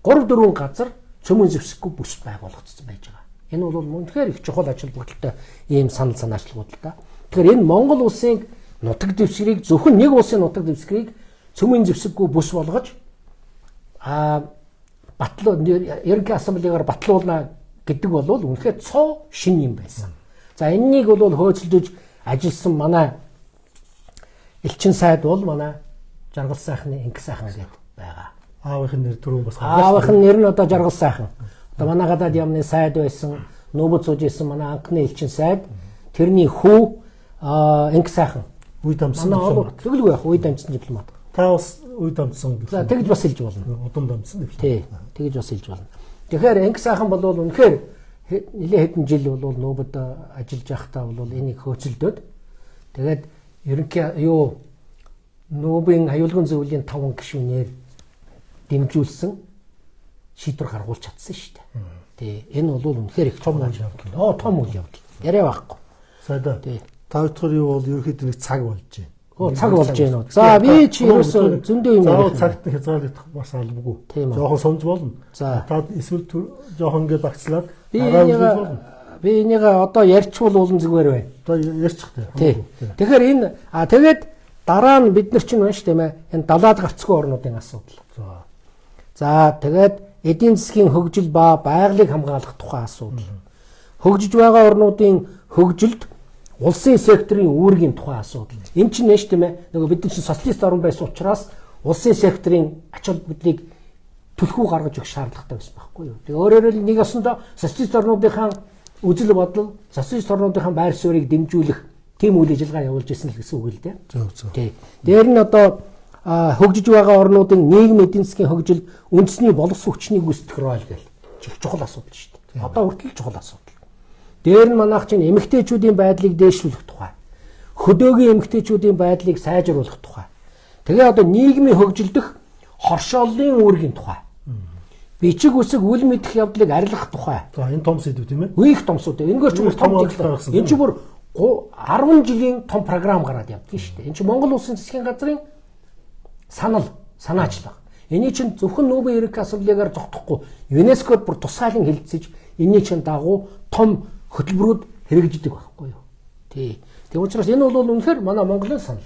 3-4 газар цөмийн зэвсэггүй бүс байгуулагдсан байж байгаа. Энэ бол үнэхээр их чухал ач холбогдолтой ийм санал санаачлагууд л да. Тэгэхээр энэ Монгол улсын нутаг дэвсгэрийг зөвхөн нэг улсын нутаг дэвсгэрийг цөмийн зэвсэггүй бүс болгож ерөнхий ассамблегаар батлуулна гэдэг бол үнэхээр цоо шин юм байсан. За энэнийг бол хөөцөлдөж ажилласан манай элчин сайд бол манай Жаргал сайхны Инх сайхан гэдэг байгаа. Аавынх нь нэр түрүү бас аавынх нь нэр нь одоо Жаргал сайхан. Одоо манай гадаад яамны сайд байсан, нүүбд сууж исэн манай анхны элчин сайд, тэрний хүү инх сайхан үе дамжсан дипломат. Тэгэлгүй яах үе дамжсан дипломат. Та бас үе дамжсан дипломат. За тэгж бас хэлж болно. Удам дамжсан дипломат. Тий. Тэгж бас хэлж болно. Тэгэхээр инх сайхан бол үнэхээр нэлээд хэдэн жил бол нүүбд ажиллаж байхдаа бол энийг хөөцөлдөөд тэгээд ерөнхий нүүбийн аюулгын зөвлөлийн 5 гишүүнээр дэмжүүлсэн шийдвэр гаргуулж чадсан шүү дээ. Тий. Энэ бол үнэхээр их том үйл явдал. Том үйл явдал. Яриа байхгүй. Сайдаа. Тий. Та бүхэн юу бол ерөөхдөө нэг цаг болж байна. Цаг болж байна уу? За би чи ерөөсөө зөндөө юм яриа. За цагт хязгаарлагдах бас албагүй. Жохон сонж болно. За та эсвэл жохон ингэ багцлаад би энийг одоо ярьчвал уулын зүгээр байна. Одоо ярьчих тээ. Тий. Тэгэхээр энэ тэгээд дараа нь бид нар чинь байна шүү дээ. Энэ далаад гарцгүй орнуудын асуудал. За тэгээд эдийн засгийн хөгжил ба байгалыг хамгаалах тухай асуудал. Хөгжиж байгаа орнуудын хөгжилд улсын секторын үүргийн тухай асуудал. Энэ чинь нэ шүү дээ. Нөгөө бид чинь социалист орн байсан учраас улсын секторын ач холбогдлыг түлхүү гаргаж өгөх шаардлагатай байсан байхгүй юу. Тэгээ өөрөөр хэл нэг осондоо социалист орнуудынхаа үзэл бодол, социалист орнуудынхаа байр суурийг дэмжүүлэх тийм үйл ажиллагаа явуулж ирсэн л гэсэн үг л дээ. Зөв. Тий. Дээр нь одоо хөгжиж байгаа орнуудын нийгэм эдийн засгийн хөгжилд үндэсний боловсон хүчний гүйцэтгэх рол гэл чухал асуудал шүү дээ. Одоо хүртэл чухал асуудал. Дээр нь манайх чинь эмэгтэйчүүдийн байдлыг дээшлүүлэх тухай, хөдөөгийн эмэгтэйчүүдийн байдлыг сайжруулах тухай. Тэгээ одоо нийгмийн хөгжилдөх хоршооллын үүргийн тухай. Бичиг үсэг үл мэдэх явдлыг арилгах тухай. За энэ том сэдв тийм ээ. Их том сэдв. Энэгээр ч том гаргасан. Энэ чинь бүр 10 жилийн том програм гараад явдгийн шүү дээ. Энэ чинь Монгол Улсын засгийн газрын санаачлага. Эний чинь зөвхөн Нобель эрх ассамблегаар зогтохгүй ЮНЕСКОд бүр тусгайлан хэлэлцэж энэний чинь дагуу том хөтөлбөрүүд хэрэгждэг байхгүй юу. Тий. Тэг учраас энэ бол үнэхээр манай Монголын санал.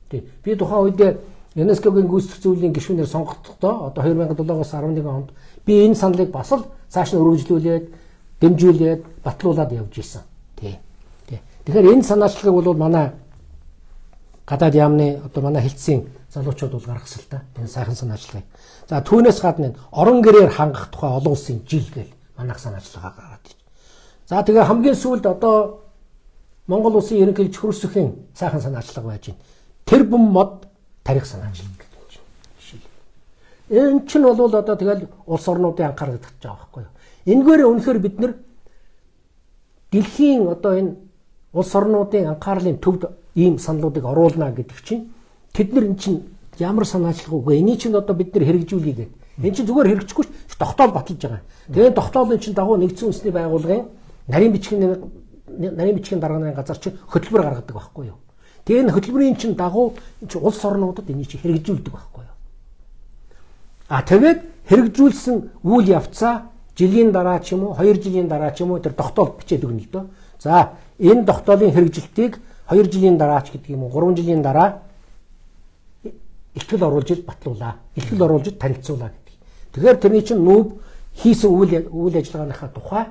Тий. Би тухайн үед ЮНЕСКОгийн гүйцэтгэх зөвлөлийн гишүүнээр сонгогдохдоо одоо 2007-оос 11 онд би энэ саналыг бас л цааш нь өргөжлүүлээд, дэмжүүлээд, батлуулаад явж исэн. Тий. Тэгэхээр энэ санаачлагыг бол манай гадаад яамны одоо манай хэлтсийн залуучууд бол гаргасан л та. Энэ сайхан санаачлагыг. За түүнээс гадна орон гэрээр хангах тухай олон улсын жил гэж манайх санаачлагаа гаргаад ир. За тэгээ хамгийн сүүлд одоо Монгол улсын ерөнхийлөгч Хөрсөхийн сайхан санаачлага байж байна. Тэр бум мод тарих санаачлаг гэж байна. Энэ чинь бол одоо тэгэл улс орнуудын анхаарал татж байгаа байхгүй юу. Энэгээр үнэхээр бид нар дэлхийн одоо энэ улс орнуудын анхаарлын төвд ийм саналуудыг оруулна гэдэг чинь тэд нар эн чинь ямар санаачлага үгүй. Эний чинь одоо бид нар хэрэгжүүлье гэдэг. Эн чинь зүгээр хэрэгжихгүй ш тогтоол баталж байгаа. Тэгээд тогтоолын чинь дагуу нэгдсэн үндэсний байгууллагын нарийн бичгийн даргааны газар чинь хөтөлбөр гаргадаг байхгүй юу. Тэгээд энэ хөтөлбөрийн чинь дагуу улс орнуудад энийг чинь хэрэгжүүлдэг байхгүй юу. Тэгээд хэрэгжүүлсэн үйл явцаа жилийн дараа ч юм уу 2 жилийн дараа ч юм уу тэр тогтоол бичээд өгнө л дөө. За энэ тогтоолын хэрэгжилтийг 2 жилийн дараа ч гэдэг юм уу 3 жилийн дараа ихтгэл оруулж батлуулаа. Ихтгэл оруулж танилцуулаа гэдэг. Тэгэхээр тэрний чинь нүүб хийсэн үйл ажиллагааныхаа тухай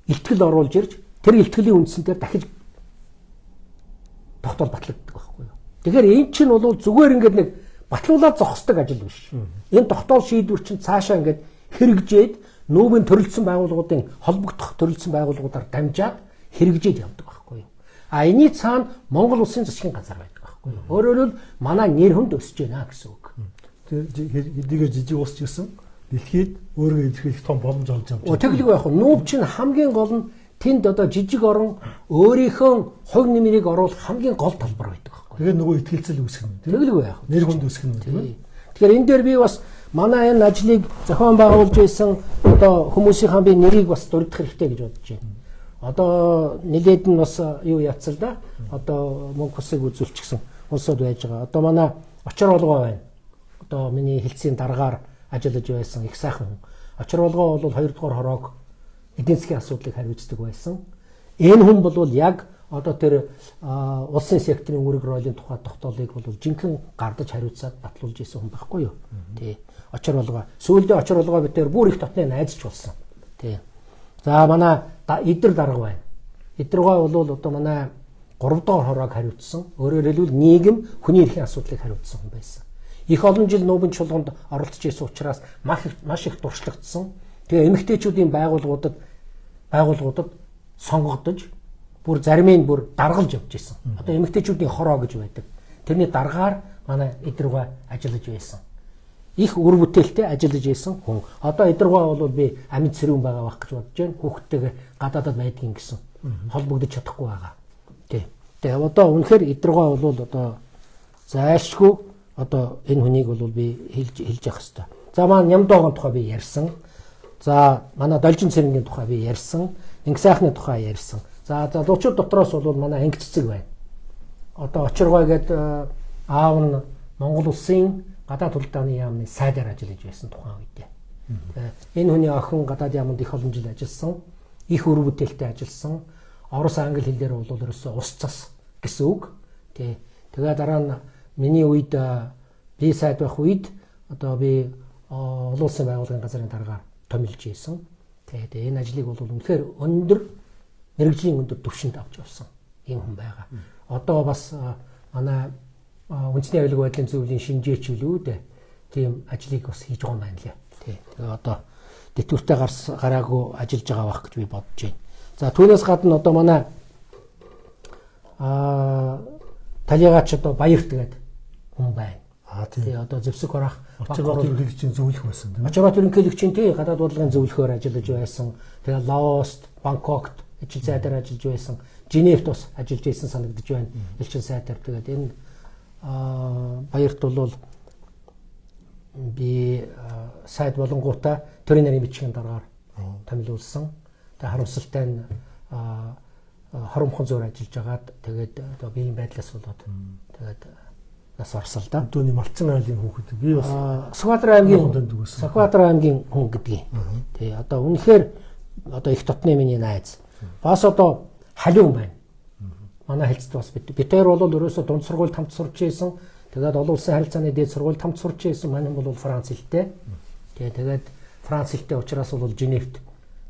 ихтгэл оруулж ирж тэр ихтгэлийн үндсээр дахиж тогтоол батлагддаг байхгүй юу. Тэгэхээр энэ чинь бол зүгээр ингээд нэг батлуулаад зогсдог ажил биш. Энэ тогтоол шийдвэр чинь цаашаа ингээд хэрэгжээд нүүбийн төрөлцсөн байгууллагуудын холбогдох төрөлцсөн байгууллагуудаар дамжаад хэрэгжээд явдаг байхгүй юу. Энэний цаана Монгол Улсын засгийн газар байдаг байхгүй юу. Өөрөөр хэлбэл манай нэр хүнд өсөж байна гэсэн үг. Эдгээр жижиг улс ч гэсэн дэлхийд өөрийгөө илэрхийлэх том боломж олж авч байна. Тэглэг байх уу. Нүүб чинь хамгийн гол нь тэнд одоо жижиг орон өөрийнхөө хувь нэмрийг оруулах хамгийн гол талбар байдаг байхгүй юу. Тэгээд нөгөө ихтгэлцэл үүсгэх нь. Тэглэг байх уу. Нэр хүнд өсгөх нь тийм ээ. Тэгэхээр энэ дээр би бас манай энэ ажлыг зохион байгуулж исэн одоо хүмүүсийнхаа би нэрийг бас дурдах хэрэгтэй гэж бодож байна. Одоо нэлээд нь бас юу яцсан да. Одоо мөнгө хүсэг үзүүлчихсэн улсууд байж байгаа. Одоо манай очир болгоо байна. Одоо миний хэлтсийн дараагаар ажиллаж байсан их сайхан хүн. Очир болгоо бол 2 дугаар хороог эдийн засгийн асуудлыг хариуцдаг байсан. Энэ хүн бол яг одоо тэр улсын секторын үүрэг ролын тухай тогтоолыг бол жинхэнэ гардаж хариуцаад батлуулж исэн хүн байхгүй юу. Тий. Очир болгоо. Сүүлдээ очир болгоо битээр бүр их дотны найзч болсон. Тий. За манай эдэр дарга байна. Эдргаа бол одоо манай 3 дугаар хороог хариуцсан. Өөрөөр хэлбэл нийгэм хүний эрхийн асуудлыг хариуцсан хүн байсан. Их олон жил нүүбэн чуулганд оролцож исэн учраас маш их дуршлагдсан. Тэгээ эмэгтэйчүүдийн байгууллагуудад сонгогдож бүр зарим нь бүр даргалж явж исэн. Одоо эмэгтэйчүүдийн хороо гэж байдаг. Тэрний даргаар манай эдэргуй ажиллаж байсан. Их үр бүтээлтэй ажиллаж байсан хүн. Одоо эдэргуй бол би амьд сэрүүн байгаа байх гэж бодож байна. Хүүхдтэйгээ гадаадад байдгийн гэсэн. Холбогдож чадахгүй байгаа. Тий. Тэгээ одоо үнэхээр эдэргуй бол одоо зайлшгүй одоо энэ хүнийг бол би хэлж явах хэрэгтэй. За маань Нямдоогон тухай би ярьсан. За манай Должин цэрэнгийн тухай би ярьсан. Инг сайхны тухай ярьсан. За залуучууд дотроос бол манай анги цэцэг байна. Одоо очиргой гэдэг аав нь Монгол улсын гадаад худалдааны яамны сайдаар ажиллаж байсан тухайн үедээ. Энэ хүний охин гадаад яамд их олон жил ажилласан, их үр бүтээлтэй ажилласан. Орос англи хэлээр бол ерөөсөө ус цас гэсэн үг. Тэгээ дараа нь миний үед би сайд байх үед одоо би олон улсын байгууллагын газрын дараагаар томилж ийсэн. Тэгээ энэ ажлыг бол үнэхээр өндөр мэрэгжлийн өндөр түвшинд авч явсан ийм хүн байгаа. Одоо бас манай үндэсний аюулгүй байдлын зөвлөлийн шинжээч үлүүд тийм ажлыг бас хийж байгаа юм байна лээ. Тэгээ одоо дэвтүртэй гараагүй ажиллаж байгаа байх гэж би бодож байна. За түүнээс гадна одоо манай талигач одоо Баярт гэдэг хүн байна. Тэгээ одоо зэвсэг хорох Очиргот ерөнхийлөгчийн зөвлөх байсан тийм. Очиргот ерөнхийлөгчийн тий гадаад бодлогын зөвлөхөөр ажиллаж байсан. Тэгээ Лаост, Бангкокт элчин сайдаар ажиллаж байсан. Женевт бас ажиллаж байсан санагдаж байна. Элчин сайдаар тэгээд энэ Баярт бол би сайд болонгуудаа төрийн нарийн бичгийн дараагаар томилуулсан. Тэгээ харамсалтай нь хоромхон зөөр ажиллаж агаад тэгээд одоо биеийн байдлаас болоод тэгээд нас орсон л да. Өдөөний Малчин айлын хүүхэд би бас Сүхбаатар аймгийн хүн гэдгийг. Тэгээ одоо үнэхээр одоо их дотны миний найз. Бас одоо халиун байна. Манай хэлцэд бас бид хоёр бол ерөөсөө дунд сургуульд хамт сурч ийсэн. Тэгээд олон улсын харилцааны дээд сургуульд хамт сурч ийсэн. Манай бол Франц хэлтэй. Тэгээд Франц хэлтэй учраас бол Женевт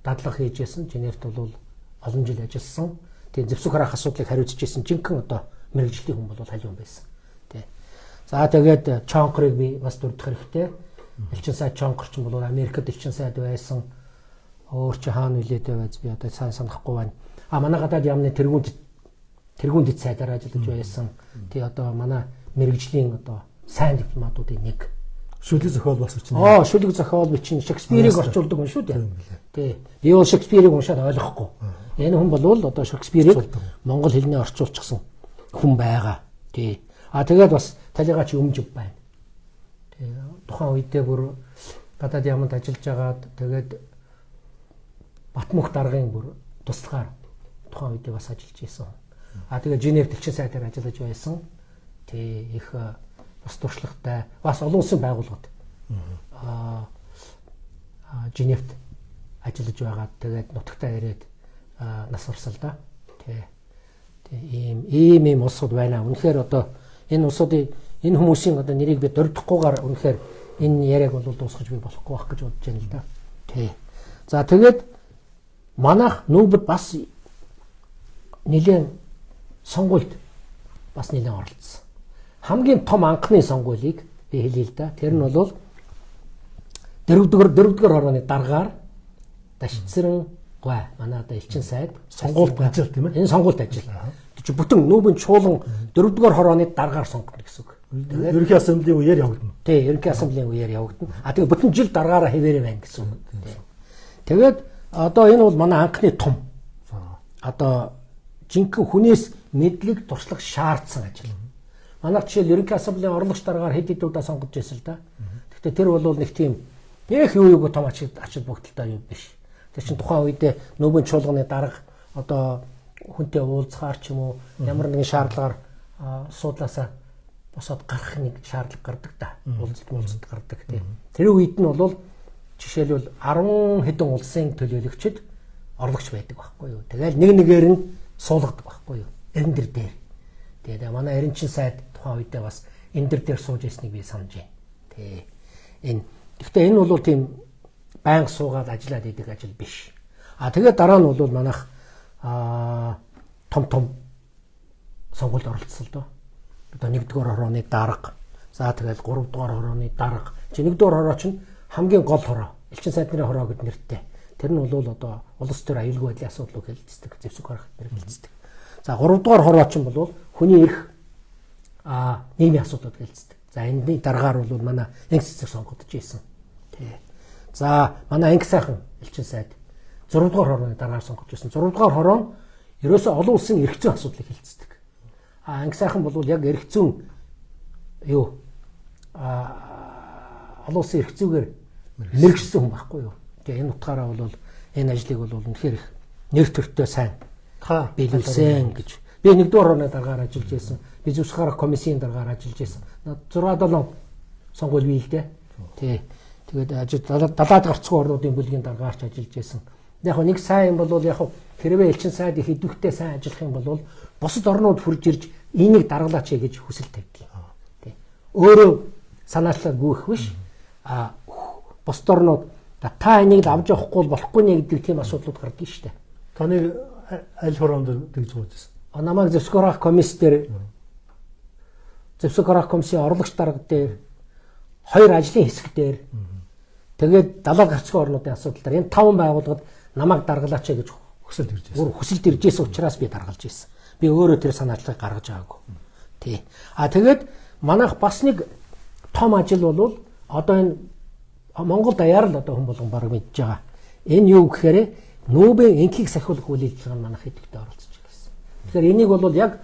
дадлага хийж ийсэн. Женевт бол олон жил ажилласан. Тэгээд зэвсэг харах асуудлыг хариуцж ийсэн. Жинхэнэ одоо мэрэгжлийн хүн бол халиун байсан. За тэгээд Чонкрыг би бас дурдах хэрэгтэй. Элчин сайд Чонкор ч бол Америкт элчин сайд байсан. Өөр чи хаана нөлөөд байваз би одоо сайн санахгүй байна. Манай гадаад яамны тэргүүнд эд сайдаар ажиллаж байсан. Тэгээ одоо манай мэрэгжлийн одоо сайн дипломатуудын нэг. Шүлэг зохиол бас бичнэ. Шүлэг зохиол бичнэ. Шекспирийг орчуулдаг хүн шүү дээ. Тий. Би бол Шекспирийг уншаад ойлгохгүй. Энэ хүн бол одоо Шекспирийг монгол хэлний орчуулчихсан хүн байгаа. Тий. Тэгээд бас талигач өмжөв байна. Тэгээ тухайн үедээ бүр гадаад яамд ажиллаж агаад тэгээд Батмөх даргын бүр туслагаар тухайн үедээ бас ажиллаж байсан. Тэгээ Женевт элчин сайдаар ажиллаж байсан. Тэг их бас туршлагатай бас олон улсын байгууллагад Женевт ажиллаж байгаад тэгээд нутагтаа ирээд нас орсон л да. Тэг ийм улсууд байна. Үнэхээр одоо энэ улсуудын энэ хүмүүсийн одоо нэрийг би дурдахгүйгээр үнэхээр энэ яриаг бол дуусгаж би болохгүй байх гэж бодож байна л да. Тий. За тэгээд манайх нүүбэд бас нэлээд сонгуульд бас нэлээд оролцсон. Хамгийн том анхны сонгуулийг би хэлье л да. Тэр нь бол 4-р хорооны дараагаар Дашцэрэн гой манай одоо элчин сайд сонгуульд ажил тийм ээ. Энэ сонгуульд ажил. Бүтэн нүүбэн чуулган 4-р хорооны дараагаар сонгогдно гэсэн үг. Ерөнхий ассамблеийн үеэр явагдана. Тий, ерөнхий ассамблеийн үеэр явагдана. Тэгээ бүтэн жил дараагаараа хэвээрээ байна гэсэн үг. Тэгээд одоо энэ бол манай анхны том. Одоо жинхэнэ хүнээс мэдлэг туршлага шаардсан ажил. Манайх жишээл ерөнхий ассамблеийн орлогч дараагаар хэд удаа сонгогдож байсан л да. Гэхдээ тэр бол нэг тийм их юу том ачаал бүгдэлтэй юм биш. Тэр чинь тухайн үедээ нүүбэн чуулганы дарга одоо хүнтэй уулзахаар ч юм уу ямар нэгэн шаардлагаар суудлаасаа босоод гарах нэг шаардлага гардаг та. Уулзалт гардаг тийм. Тэр үед нь бол жишээлбэл 10 хэдэн улсын төлөөлөгчд орлогч байдаг байхгүй юу. Тэгэл нэг нэгээр нь суулгадаг байхгүй юу. Эрэндэр дээр. Тэгээд манай эренчин сайд тухайн үедээ бас эндэр дээр сууж ирснийг би санаж байна. Гэхдээ энэ бол тийм байнга суугаад ажиллаад идэг ажил биш. Тэгээд дараа нь бол манайх том сонгуульд оролцсон л доо. Одоо 1-р хорооны дарга. За тэгээд 3-р хорооны дарга. 1-р хороо чинь хамгийн гол хороо. элчин сайдны хороо гэд нэртэй. Тэр нь бол одоо улс төр аюулгүй байдлын асуудлыг хэлцдэг, зэвсэг гаргах нэр хэлцдэг. За 3 дугаар хороо ч юм бол хүний эрх нийгмийн асуудлууд хэлцдэг. За энэний дараагаар бол манай анги цэцэг сонгогдож ийсэн. Тий. За манай анги сайхан элчин сайд 6 дугаар хорооны дараагаар сонгогдож ийсэн. 6 дугаар хороо нь ерөөсөө олон улсын эрх зүйн асуудлыг хэлцдэг. Анги сайхан бол яг эрх зүйн юу олон улсын эрх зүйгээр мэрэгчсэн хүн байхгүй юу? Тэгээ энэ утгаараа бол энэ ажлыг бол үнэхээр их нэр төртөө сайн биелүүлсэн гэж. Би 1 дугаар хорооны дараагаар ажиллаж байсан. Би зэвсэг гаргах комиссийн дараагаар ажиллаж байсан. 6-7 сонгуул бий л дээ. Тий. Тэгээд далаад гарцгүй орнуудын бүлгийн дараагаарч ажиллаж байсан. Яг нэг сайн юм бол яг хэрвээ элчин сайд их идэвхтэй сайн ажиллах юм бол бусад орнууд хурж ирж энийг даргалаач гэж хүсэл тавьдаг. Тий. Өөрөө санаачлаа гүйх биш. Бусад орнууд та энийг авч явахгүй болохгүй нэ гэдэг тийм асуудлууд гардаг шүү дээ. Таны аль хороонд тэгж бодсон? Намайг зэвсэг гаргах комисс дээр зэвсэг гаргах комиссийн орлогч дарга дээр 2 ажлын хэсэг дээр тэгээд далаад гарцгүй орнуудын асуудал дээр энэ 5 байгууллагад намайг даргалаач гэж хүсэлт ирж байсан. Бүр хүсэлт ирж байсан учраас би даргалж ирсэн. Би өөрөө тэр санаачлагыг гаргаж байгаагүй. Тий. Тэгээд манайх бас нэг том ажил бол одоо энэ Монгол даяар л одоо хүн болгон баг мэдж байгаа. Энэ юу гэхээр нүүбийн энхийг сахиулах үйл ажиллагаанд манайх хэдэгтэй оролцож байсан. Тэгэхээр энийг бол яг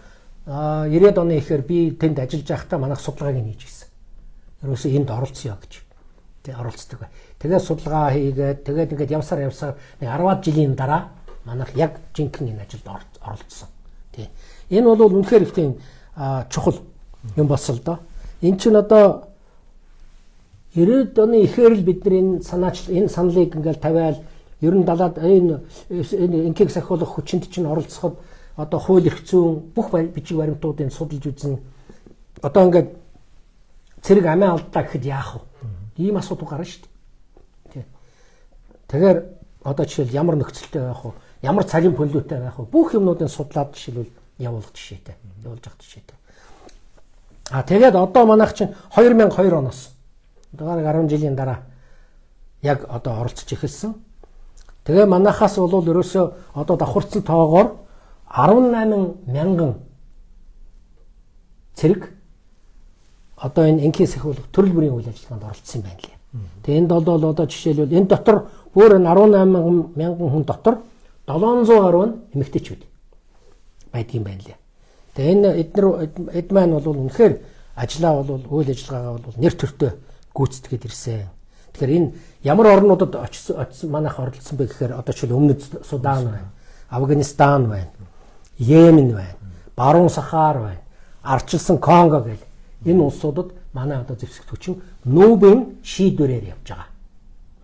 90-ад оны ихээр би тэнд ажиллаж байхдаа манайх судалгааг хийж гисэн. Ерөөсөө энд оролцъё гэж. Тэг оролцдог бай. Тэгээд судалгаа хийгээд тэгээд ингээд явсаар нэг 10-аад жилийн дараа манайх яг жинхэнэ энэ ажилд оролцсон. Тий. Энэ бол үнэхээр их тийм чухал юм болсон л доо. Энд чинь одоо 90-ад оны ихээр л бид нар энэ саналыг ингээл тавиал ер нь далаад энэ энхийг сахиулах хүчинд чинь оролцоход одоо хууль эрх зүйн бүх бичиг баримтуудыг судалж үзэн одоо ингээд цэрэг амиа алдаа гэхэд яах вэ? Ийм асуудал гарна шүү дээ. Тэгэхээр одоо жишээл ямар нөхцөлтэй байх вэ? Ямар цагийн төлөвтэй байх вэ? Бүх юмнуудыг судлаад жишээлбэл явуулах жишээтэй. Явуулж авах жишээтэй. Тэгээд одоо манайх чинь 2002 оноос одоо 10 жилийн дараа яг одоо оролцож эхэлсэн. Тэгээ манайхаас бол ерөөсөө одоо давхарцсан тоогоор 18,000 цэрэг одоо энэ энхийг сахиулах төрөл бүрийн үйл ажиллагаанд оролцсон юм байна лээ. Тэгээ энд бол одоо жишээлбэл энэ дотор бүр 18,000 хүн дотор 700 гаруй нь эмэгтэйчүүд байдаг юм байна лээ. Тэгээ энэ эд маань бол үнэхээр ажлаа бол үйл ажиллагаагаа бол нэр төртөө гүйцэтгээд ирсэн. Тэгэхээр энэ ямар орнуудад очсон манайх оролцсон бэ гэхээр одоо жишээл Өмнөд Судан байна, Афганистан байна, Йемен байна, Баруун Сахар байна, Ардчилсан Конго гэл энэ улсуудад манай одоо зэвсэгт хүчин нүүбийн шийдвэрээр явж байгаа.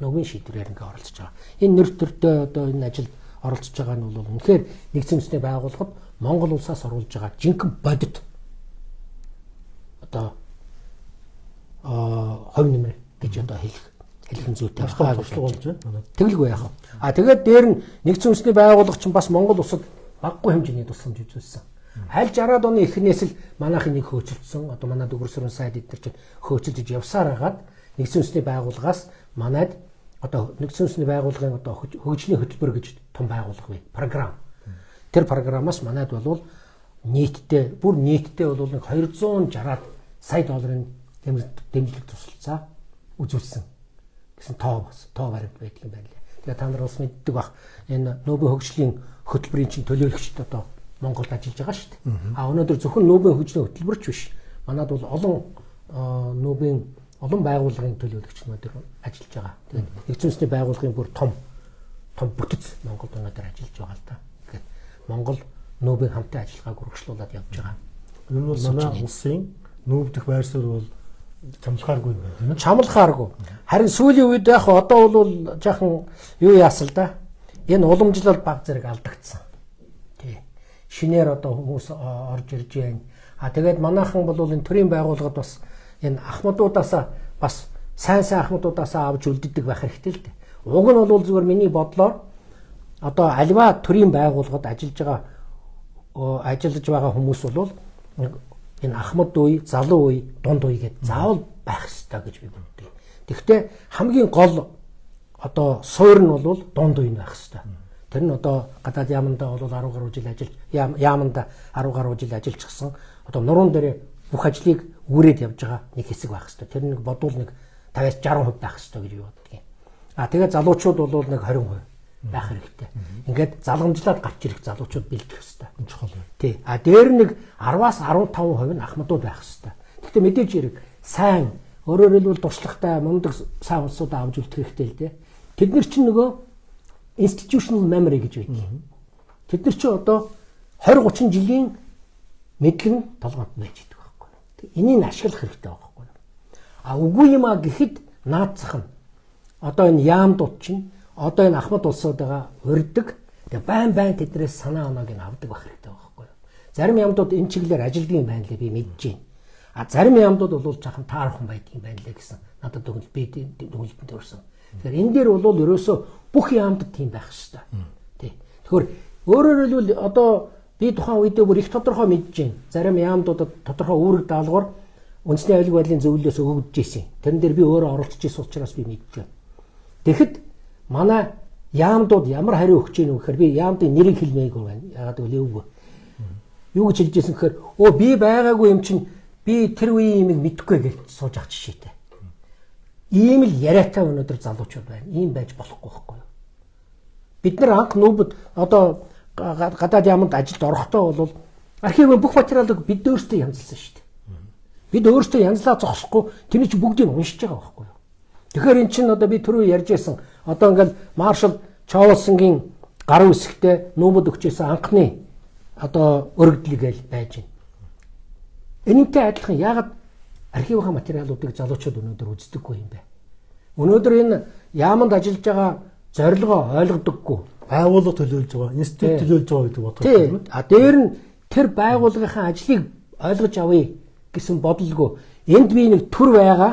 Нүүбийн шийдвэрээр ингээ оролцож байгаа. Энэ нэр төртөө одоо энэ ажилд оролцож байгаа нь бол үнэхээр нэгдсэн үндэсний байгууллагад Монгол улсаас оруулж байгаа жинхэнэ бодит одоо хувь нэмэр гэж одоо хэлэх зүйтэй байна. Тэгэлгүй яах вэ? Тэгээд дээр нь нэгдсэн үндэсний байгууллага чинь бас Монгол улсад баггүй хэмжээний тусламж үзүүлсэн. Аль 60-аад оны эхнээс л манайх энийг хөөцөлдсөн. Одоо манай дөгөрсөрөн сайд эдгээр чинь хөөцөлдөж явсаар хагаад нэгдсэн үндэсний байгууллагаас манайд одоо нэгдсэн үндэсний байгууллагын одоо хөгжлийн хөтөлбөр гэж том байгууллага бий. Програм. Тэр програмаас манайд бол нийтдээ бол нэг 260-аад сая долларын дэмжлэг тусалцаа үзүүлсэн гэсэн тоо баримт байдаг юм байна лээ. Тэгээ та нар бас мэддэг бах энэ нүүбийн хөгжлийн хөтөлбөрийн чинь төлөөлөгчд одоо Монголд ажиллаж байгаа шүү дээ. Өнөөдөр зөвхөн нүүбийн хөгжлийн хөтөлбөрч биш. Манайд бол олон байгууллагын төлөөлөгч өнөөдөр ажиллаж байгаа. Тэгээд нэгдсэн үндэсний байгууллагын бүр том бүтэц Монголд өнөөдөр ажиллаж байгаа л да. Тэгэхээр Монгол нүүбийн хамтын ажиллагааг үргэлжлүүлээд явж байгаа. Энэ бол манай улсын нүүбдэх байр суурь бол чамлахааргүй юм байна. Чамлахааргүй. Харин сүүлийн үед яг одоо бол жаахан юу яасан л да. Энэ уламжлал баг зэрэг алдагдсан. Тий. Шинээр одоо хүмүүс орж ирж байна. Тэгээд манайхан бол энэ төрийн байгууллагад бас энэ ахмадуудаасаа бас сайн ахмадуудаасаа авч үлддэг байх хэрэгтэй л дээ. Уг нь бол зүгээр миний бодлоор одоо альва төрийн байгууллагад ажиллаж байгаа хүмүүс бол энэ ахмад үе, залуу үе, дунд үе гэдээ заавал байх ёстой гэж би боддог. Тэгэхдээ хамгийн гол одоо суур нь бол дунд үе байх хэвээр. Тэр нь одоо гадаад яамандаа бол 10 гаруй жил яамандаа 10 гаруй жил ажиллажсэн. Одоо нуруунд дээр бүх ажлыг үүрээд явж байгаа нэг хэсэг байх хэвээр. Тэр нэг бодвол нэг 50-60% байх хэвээр гэж юу боддгийг. Тэгээ залуучууд бол нэг 20% байх хэрэгтэй. Ингээд залгамжлаад гарч ирэх залуучууд бэлдэх хэвээр. Чухал. Тий. Дээр нэг 10-аас 15% нь ахмадууд байх хэвээр. Гэхдээ мэдээж хэрэг сайн өөрөөр хэлбэл дуршлагтай мундаг сайн улсуудаа авч үлдэх хэрэгтэй л дээ. Тэд нар чинь нөгөө institutional memory гэж байдаг. Тэд нар чинь одоо 20-30 жилийн мэдлэг толгойд байж идэг байхгүй. Энийг ашиглах хэрэгтэй байхгүй. Үгүй юм а гэхэд наацах нь одоо энэ яамдууд чинь одоо энэ ахмад улсуудаа урддаг. Тэгээ байн тэднээс санаа оноог нь авдаг байх хэрэгтэй байхгүй. Зарим яамдууд энэ чиглэлээр ажилддаг юм байна лээ би мэдэж байна. Зарим яамдууд бол жаахан таархан байдаг юм байна лээ гэсэн. Надад тэгвэл би дүгнэлтэнд өрсөн. Тэгэхээр энэ дээр бол ерөөсөө бүх яамдад тийм байх хэрэгтэй. Тий. Тэгэхээр өөрөөр хэлбэл одоо би тухайн үедээ бүр их тодорхой мэдэж байна. Зарим яамдуудад тодорхой үүрэг даалгавар үндэсний аюулгүй байдлын зөвлөлөөс өгөгдөж ирсэн. Тэрэн дээр би өөрөө оролцож ирсэн учраас би мэдэж байна. Тэгэхэд манай яамдууд ямар хариу өгч ийн вэ гэхээр би яамдын нэрийг хэлмээгүй байна. Яагаад гэвэл эвгүй. Юу гэж хэлж ирсэн гэхээр би байгаагүй юм чинь би тэр үеийн юмыг мэдэхгүй гэж сууж ах жишээтэй. Ийм л яриатай өнөөдөр залуучууд байна. Ийм байж болохгүй байхгүй юу? Бид нар анх нүүбд одоо гадаад яамд ажилд орохдоо бол архивын бүх материалыг бид өөрсдөө янзлсан шүү дээ. Бид өөрсдөө янзлаа зогсохгүй тэрний чинь бүгдийг уншиж байгаа байхгүй юу? Тэгэхээр эн чинь одоо би түрүү ярьж байсан одоо ингээл Маршал Чаулсангийн гаруй хэсэгтээ нүүбд өгчээсэн анхны одоо өргөдлөг байж байна. Энэнтэй адилхан яагаад архивын материалуудыг залуучууд өнөөдөр үздэггүй юм бэ? Өнөөдөр энэ яаманд ажиллаж байгаа зорилгоо ойлгодоггүй. Байгууллага төлөөлж байгаа, институт төлөөлж байгаа гэдэг бодох юм. Дээр нь тэр байгууллагын ажлыг ойлгож авъя гэсэн бодлого. Энд би нэг төр байгаа.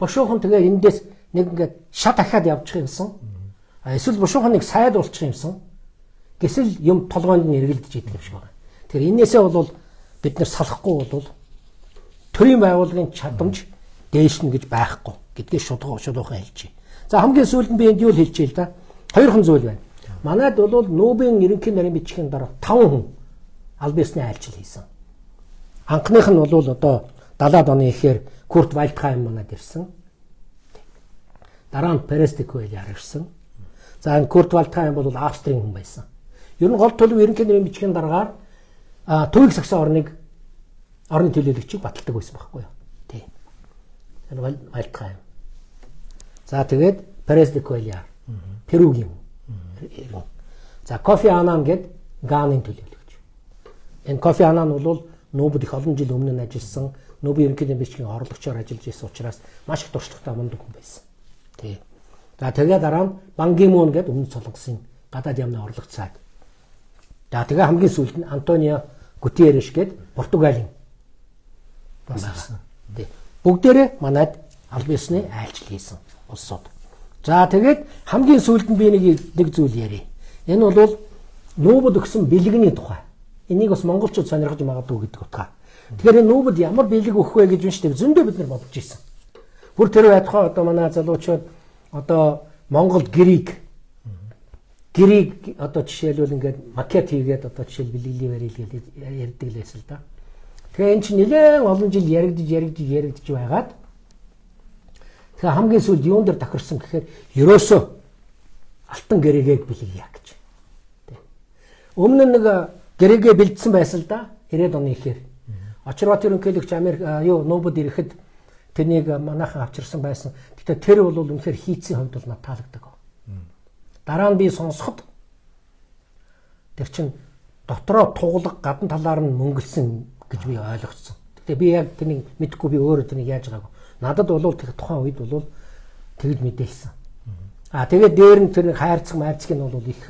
Бошуухан тэгээ эндээс нэг ингээд шат ахаад явчих юмсан. Эсвэл бошуухан нэг сайд болчих юмсан. Гэсэл юм толгойд нь эргэлдэж идэг юм шиг байна. Тэгэхээр энээсээ бол бид нар салахгүй бол төрийн байгууллагын чадамж дээш нь гэж байхгүй гэдгийг шулуухан хэлж байна. За хамгийн сүүлд нь би энд юу хэлчихье л да. Хоёрхан зүйл байна. Манайд бол нүүбийн ерөнхий нарийн бичгийн дараа 5 хүн албан ёсны айлчил хийсэн. Анхных нь бол одоо 70-аад оны ихээр Курт Вальдхайм манайд ирсэн. Дараа нь Перестикойл ирсэн. За энэ Курт Вальдхайм бол Австрийн хүн байсан. Ер нь гол төлөв ерөнхий нарийн бичгийн дараагаар Төвийг Саксын орны төлөөлөгчийг баталдаг байсан байхгүй юу? Тий. Энэ Вальдхайм. За тэгээд Перестикойл Перугийн. За Кофи Аннан гээд Гааны төлөөлөгч. Энэ Кофи Аннан бол нүүбд их олон жил өмнө нь ажилласан, нүүбийн ерөнхий нарийн бичгийн орлогчоор ажиллаж байсан учраас маш их туршлагатай мундаг хүн байсан. Тий. За тэгээд дараа нь Бан Ки Мун гээд өмнөд Солонгосын гадаад яамны орлогч цаад. За тэгээ хамгийн сүүлд нь Антонио Гутиереш гээд Португалийн байсан. Тий. Бүгдээрээ манайд албан ёсны айлчил хийсэн улсууд. За тэгээд хамгийн сүүлд нь би нэг зүйл ярив. Энэ бол нүүбд өгсөн бэлгэний тухай. Энийг бас монголчууд сонирхож магадгүй гэдэг утгаа. Тэгэхээр энэ нүүбд ямар бэлэг өгөх вэ гэж үнэхээр зөндөө бид нар бодож ирсэн. Бүр тэр байтугай одоо манай залуучууд одоо Монгол грек одоо жишээлбэл ингээд макет хийгээд одоо жишээл бэлгэлийн барилгээд ярьдаг лээс л да. Тэгэхээр эн чинь нэлээд олон жил яригдж байгаад тэгэхээр хамгийн сүүлд юун дээр тохирсон гэхээр ерөөсөө алтан гэрэгийг бэлгийе гэж. Өмнө нэг гэрэгээ бэлдсэн байсан л да 90-ад оны ихээр. Очрот ерөнхийлөгч нүүбд ирэхэд тэрнийг манайхан авчирсан байсан. Гэхдээ тэр бол үнэхээр хийцийн хувьд бол надад таалагддаг. Дараа нь би сонсоход тэр чин дотроо туглаг гадна талаар нь мөнгөлсөн гэж би ойлгоцсон. Гэхдээ би яг тэрнийг мэдэхгүй би өөрөө тэрнийг яаж байгаагүй. Надад бол тэр тухайн үед бол тэгж мэдээлсэн. Тэгээд дээр нь тэр хайрцаг нь бол их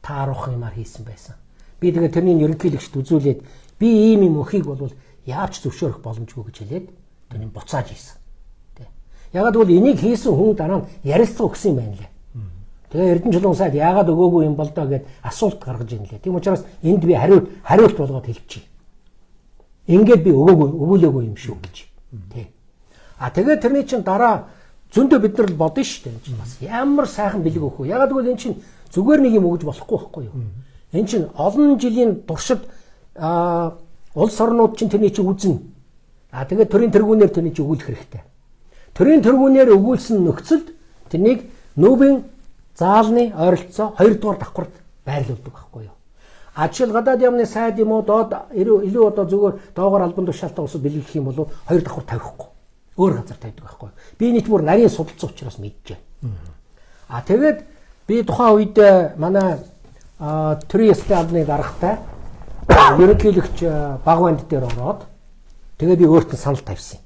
таарах юмар хийсэн байсан. Би тэгээд тэрний ерөнхийлөгчд үзүүлээд би ийм юм өхийг бол яавч зөвшөөрөх боломжгүй гэж хэлээд тэрнийг буцааж ийсэн. Тэ. Ягаад гэвэл энийг хийсэн хүн дараа нь ярилцлага өгсөн юм байна лээ. Тэгээ Эрдэнэ чулуун сайд яагаад өгөөгүй юм бол доо гэд асуулт гаргаж ийн лээ. Тийм учраас энд би хариулт болгоод хэлчихье. Ингээд би өгүүлээгүй юм шүү гэж. Тэ. Тэгээд тэрний чинь дараа зөндөө бид нар бодно шүү дээ. Энэ чинь бас ямар сайхан бэлэг өгөх вэ? Ягаад гэвэл энэ чинь зүгээр нэг юм өгж болохгүй байхгүй юу? Энэ чинь олон жилийн туршид улс орнууд чинь тэрний чинь үзнэ. Тэгээд төрийн тэргүүнээр тэрний чинь өгүүлэх хэрэгтэй. Төрийн тэргүүнээр өгүүлсэн нөхцөлд тэрнийг нүүбийн заалны ойролцоо 2 дугаар давхарт байрлуулдаг байхгүй юу? Жишээл гадаад яамны сайд юм уу доод илүү одоо зүгээр доогоор албан тушаалтаа усад бэлгэлэх юм бол 2 давхар тавихгүй. Өөр газар тавьдаг байхгүй юу? Би нийт бүр нарийн судалсан учраас мэдчихэ. Тэгээд би тухайн үед манай төрийн яслын албаны даргатай ерөнхийлөгч Багванд дээр ороод тэгээ би өөртөө санал тавьсан.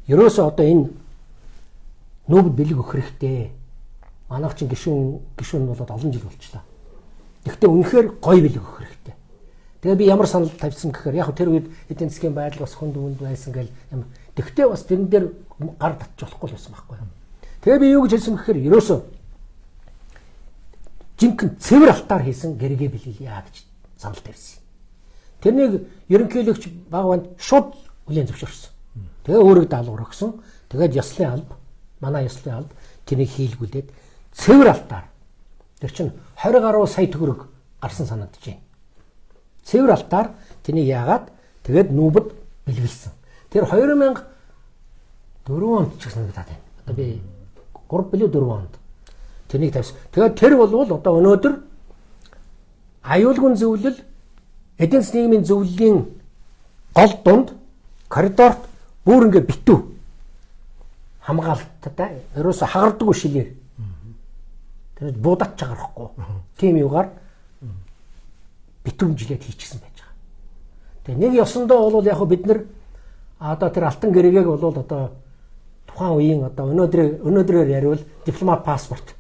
Ерөөсөө одоо энэ нүүб бэлэг өгөх хэрэгтэй. Манайх чинь гишүүн болоод олон жил болчихлоо. Гэхдээ үнэхээр гоё бэлэг өгөх хэрэгтэй. Тэгээ би ямар санал тавьсан гэхээр яг тэр үед эдийн засгийн байдал бас хүнд үнд байсан гэл юм. Тэгвэл бас тэрэн дээр гар татчих болохгүй байсан байхгүй юу. Тэгээ би юу гэж хэлсэн гэхээр ерөөсөө жинхэнэ цэвэр алтаар хийсэн гэргээ бэлгэлье гэж санал тавьсан. Тэрнийг ерөнхийлөгч Багванд шууд хүлээн зөвшөөрсөн. Тэгээ өөрөг даалгавар өгсөн. Тэгээд яслын алба, манай яслын алба тэрийг хийлгүүлээд цэвэр алтаар. Тэр чинь 20 гаруй сая төгрөг гарсан санагдаж байна. Цэвэр алтаар тэрнийг яагаад тэгээд нүүбэд бэлгэлсэн. Тэр 2004 онд ч гэсэн надад байна. Одоо би 3 билүү 4 онд тэрнийг тавьсан. Тэгээд тэр бол одоо өнөөдөр аюулгүй зөвлөл эдийн засгийн нийгмийн зөвлөлийн гол дунд коридорт бүр ингээ битүү хамгаалттай ерөөсө хагардаг шилээр тэр буудаж чагарахгүй тийм юугаар битүүмжилээд хийчихсэн байж байгаа. Тэгээ нэг ёсондоо бол яг бид нар одоо тэр алтан гэрээгийг бол одоо тухайн үеийн одоо өнөөдрөөр яриул дипломат паспорт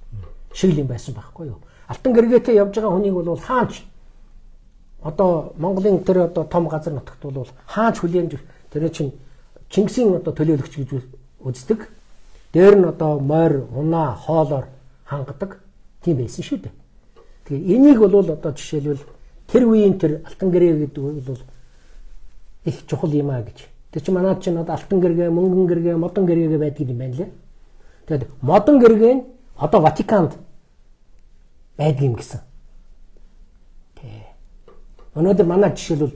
шиг юм байсан байхгүй юу? Алтан гэрээтэй явж байгаа хүнийг бол хаач одоо Монголын тэр одоо том газар нутагт бол хаач хүлээн тэр чинь Чингисийн одоо төлөөлөгч гэж үздэг. Дээр нь одоо морь, унаа, хоолоор хангадаг тийм байсан шүү дээ. Тэгээ энийг бол одоо жишээлбэл тэр үеийн тэр алтан гэрээ гэдэг бол их чухал юм а гэж. Тэр чинь манайд чинь одоо алтан гэрээ, мөнгөн гэрээ, модон гэрээ байдаг юм байна лээ. Тэгээд модон гэрээ нь одоо Ватиканд байдаг юм гэсэн. Өнөөдөр манай жишээлбэл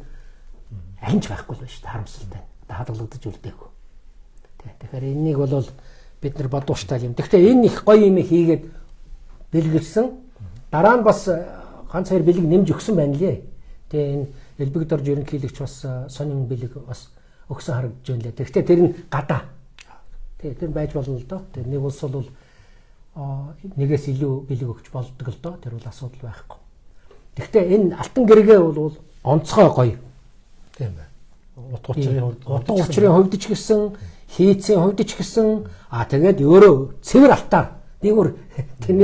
аль ч байхгүй л байна шүү дээ, харамсалтай. Хадгалагдаж үлдээгүй. Тэгэхээр энийг бол бид нар бодууштай юм. Гэхдээ энэ их гоё юм хийгээд бэлгэлсэн. Дараа нь бас ганц хоёр бэлэг нэмж өгсөн байна лээ. Тэгээ энэ Элбэг дорж ерөнхийлөгч бас сонин бэлэг бас өгсөн харагдаж байна лээ. Гэхдээ тэр нь гадаа. Тэгээ тэр байж болно л доо. Тэр нэг улс бол нэгээс илүү бэлэг өгч болдог л доо. Тэр бол асуудал байхгүй. Гэхдээ энэ алтан гэргээ бол онцгой гоё. Тийм байна. Утга учрын хувьд ч гэсэн хийцийн хувьд ч гэсэн тэгээд өөрөө цэвэр алтаар нэг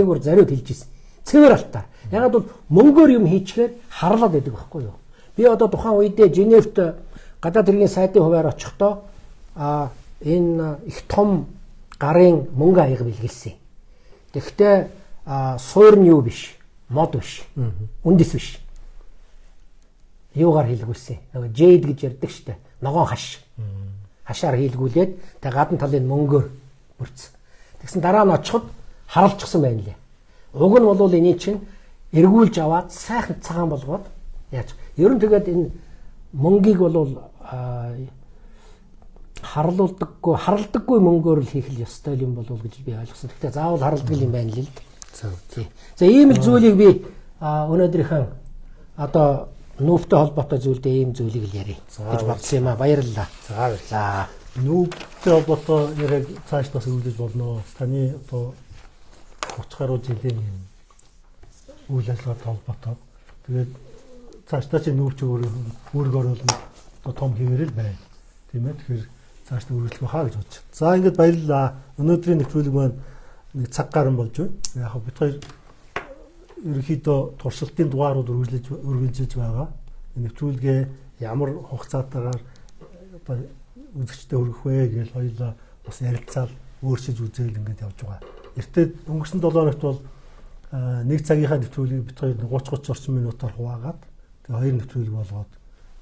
бүр зариуд хэлж ирсэн. Цэвэр алтаар. Ягаад бол мөнгөөр юм хийчихээд харлаад байдаг байхгүй юу? Би одоо тухайн үедээ Женевт гадаад хэргийн сайдын хуваар очихдоо энэ их том гарын мөнгө аяга бэлгэлсэн. Тэгэхдээ суур нь юу биш, мод биш, үндэс биш. Юугаар хийлгүүлсэн. Нөгөө жейд гэж ярьдаг штэ. Ногоон хаш. Хашаар хийлгүүлээд тэг гадна талын мөнгөөр бүрдсэн. Тэгсэн дараа нь очиход харалчихсан байна лээ. Уг нь бол энийг чинь эргүүлж аваад сайхан цагаан болгоод яаж. Ер нь тэгээд энэ мөнгийг бол харалдаггүй мөнгөөр л хийх л ёстой юм болов гэж би ойлгосон. Гэхдээ заавал харалдаг юм байна л л. За ийм л зүйлийг би өнөөдрийнхөө одоо нүүбтэй холбоотой зүйлдээ ийм зүйлийг л ярив гэж бодсон юм а. Баярлалаа. За баярлалаа. Нүүбтэй холбоотой яг цааш бас өгүүлж болно. Таны одоо 30 гаруй жилийн үйл ажиллагаатай холбоотой. Тэгээд цаашдаа чи нүүбч өөрөөр оруулна одоо том хэвээрэл байна. Тийм ээ. Тэгэхээр цааш нь үргэлжлэх хаа гэж бодож байна. За ингээд баярлалаа. Өнөөдрийн нэвтрүүлэг маань нэг цаг гарan болж байна. Яг бид хоёр ерөнхийдөө туршилтын дугаарууд үргэлжилж байгаа. Нэвтрүүлгээ ямар хугацаатаагаар одоо үзэгчдэд хүргэх вэ гэж хоёулаа бас ярилцаал өөрчилж үзээл ингээд явж байгаа. Эртээ өнгөрсөн 7 хоногт бол нэг цагийнхаа нэвтрүүлгийг бид хоёр 30 орчим минутаар хуваагаад тэгээ хоёр нэвтрүүлэг болгоод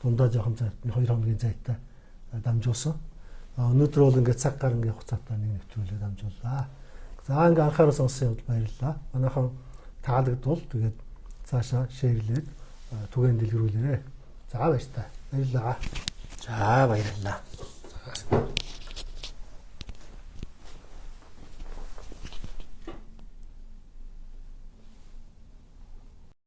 дундаа жоохон зайтай 2 хоногийн зайтай дамжуулсан. Өнөөдөр бол ингээд цаг гар ингээд хугацаатай нэг нэвтрүүлэг дамжууллаа. За ингээд анхаарал сонсон явдал баярлалаа. Манайхан таалагдвал тэгээд цаашаа шеэрлээд түгээн дэлгэрүүлээрэй. За баяр та. Баярлалаа. За баярлалаа.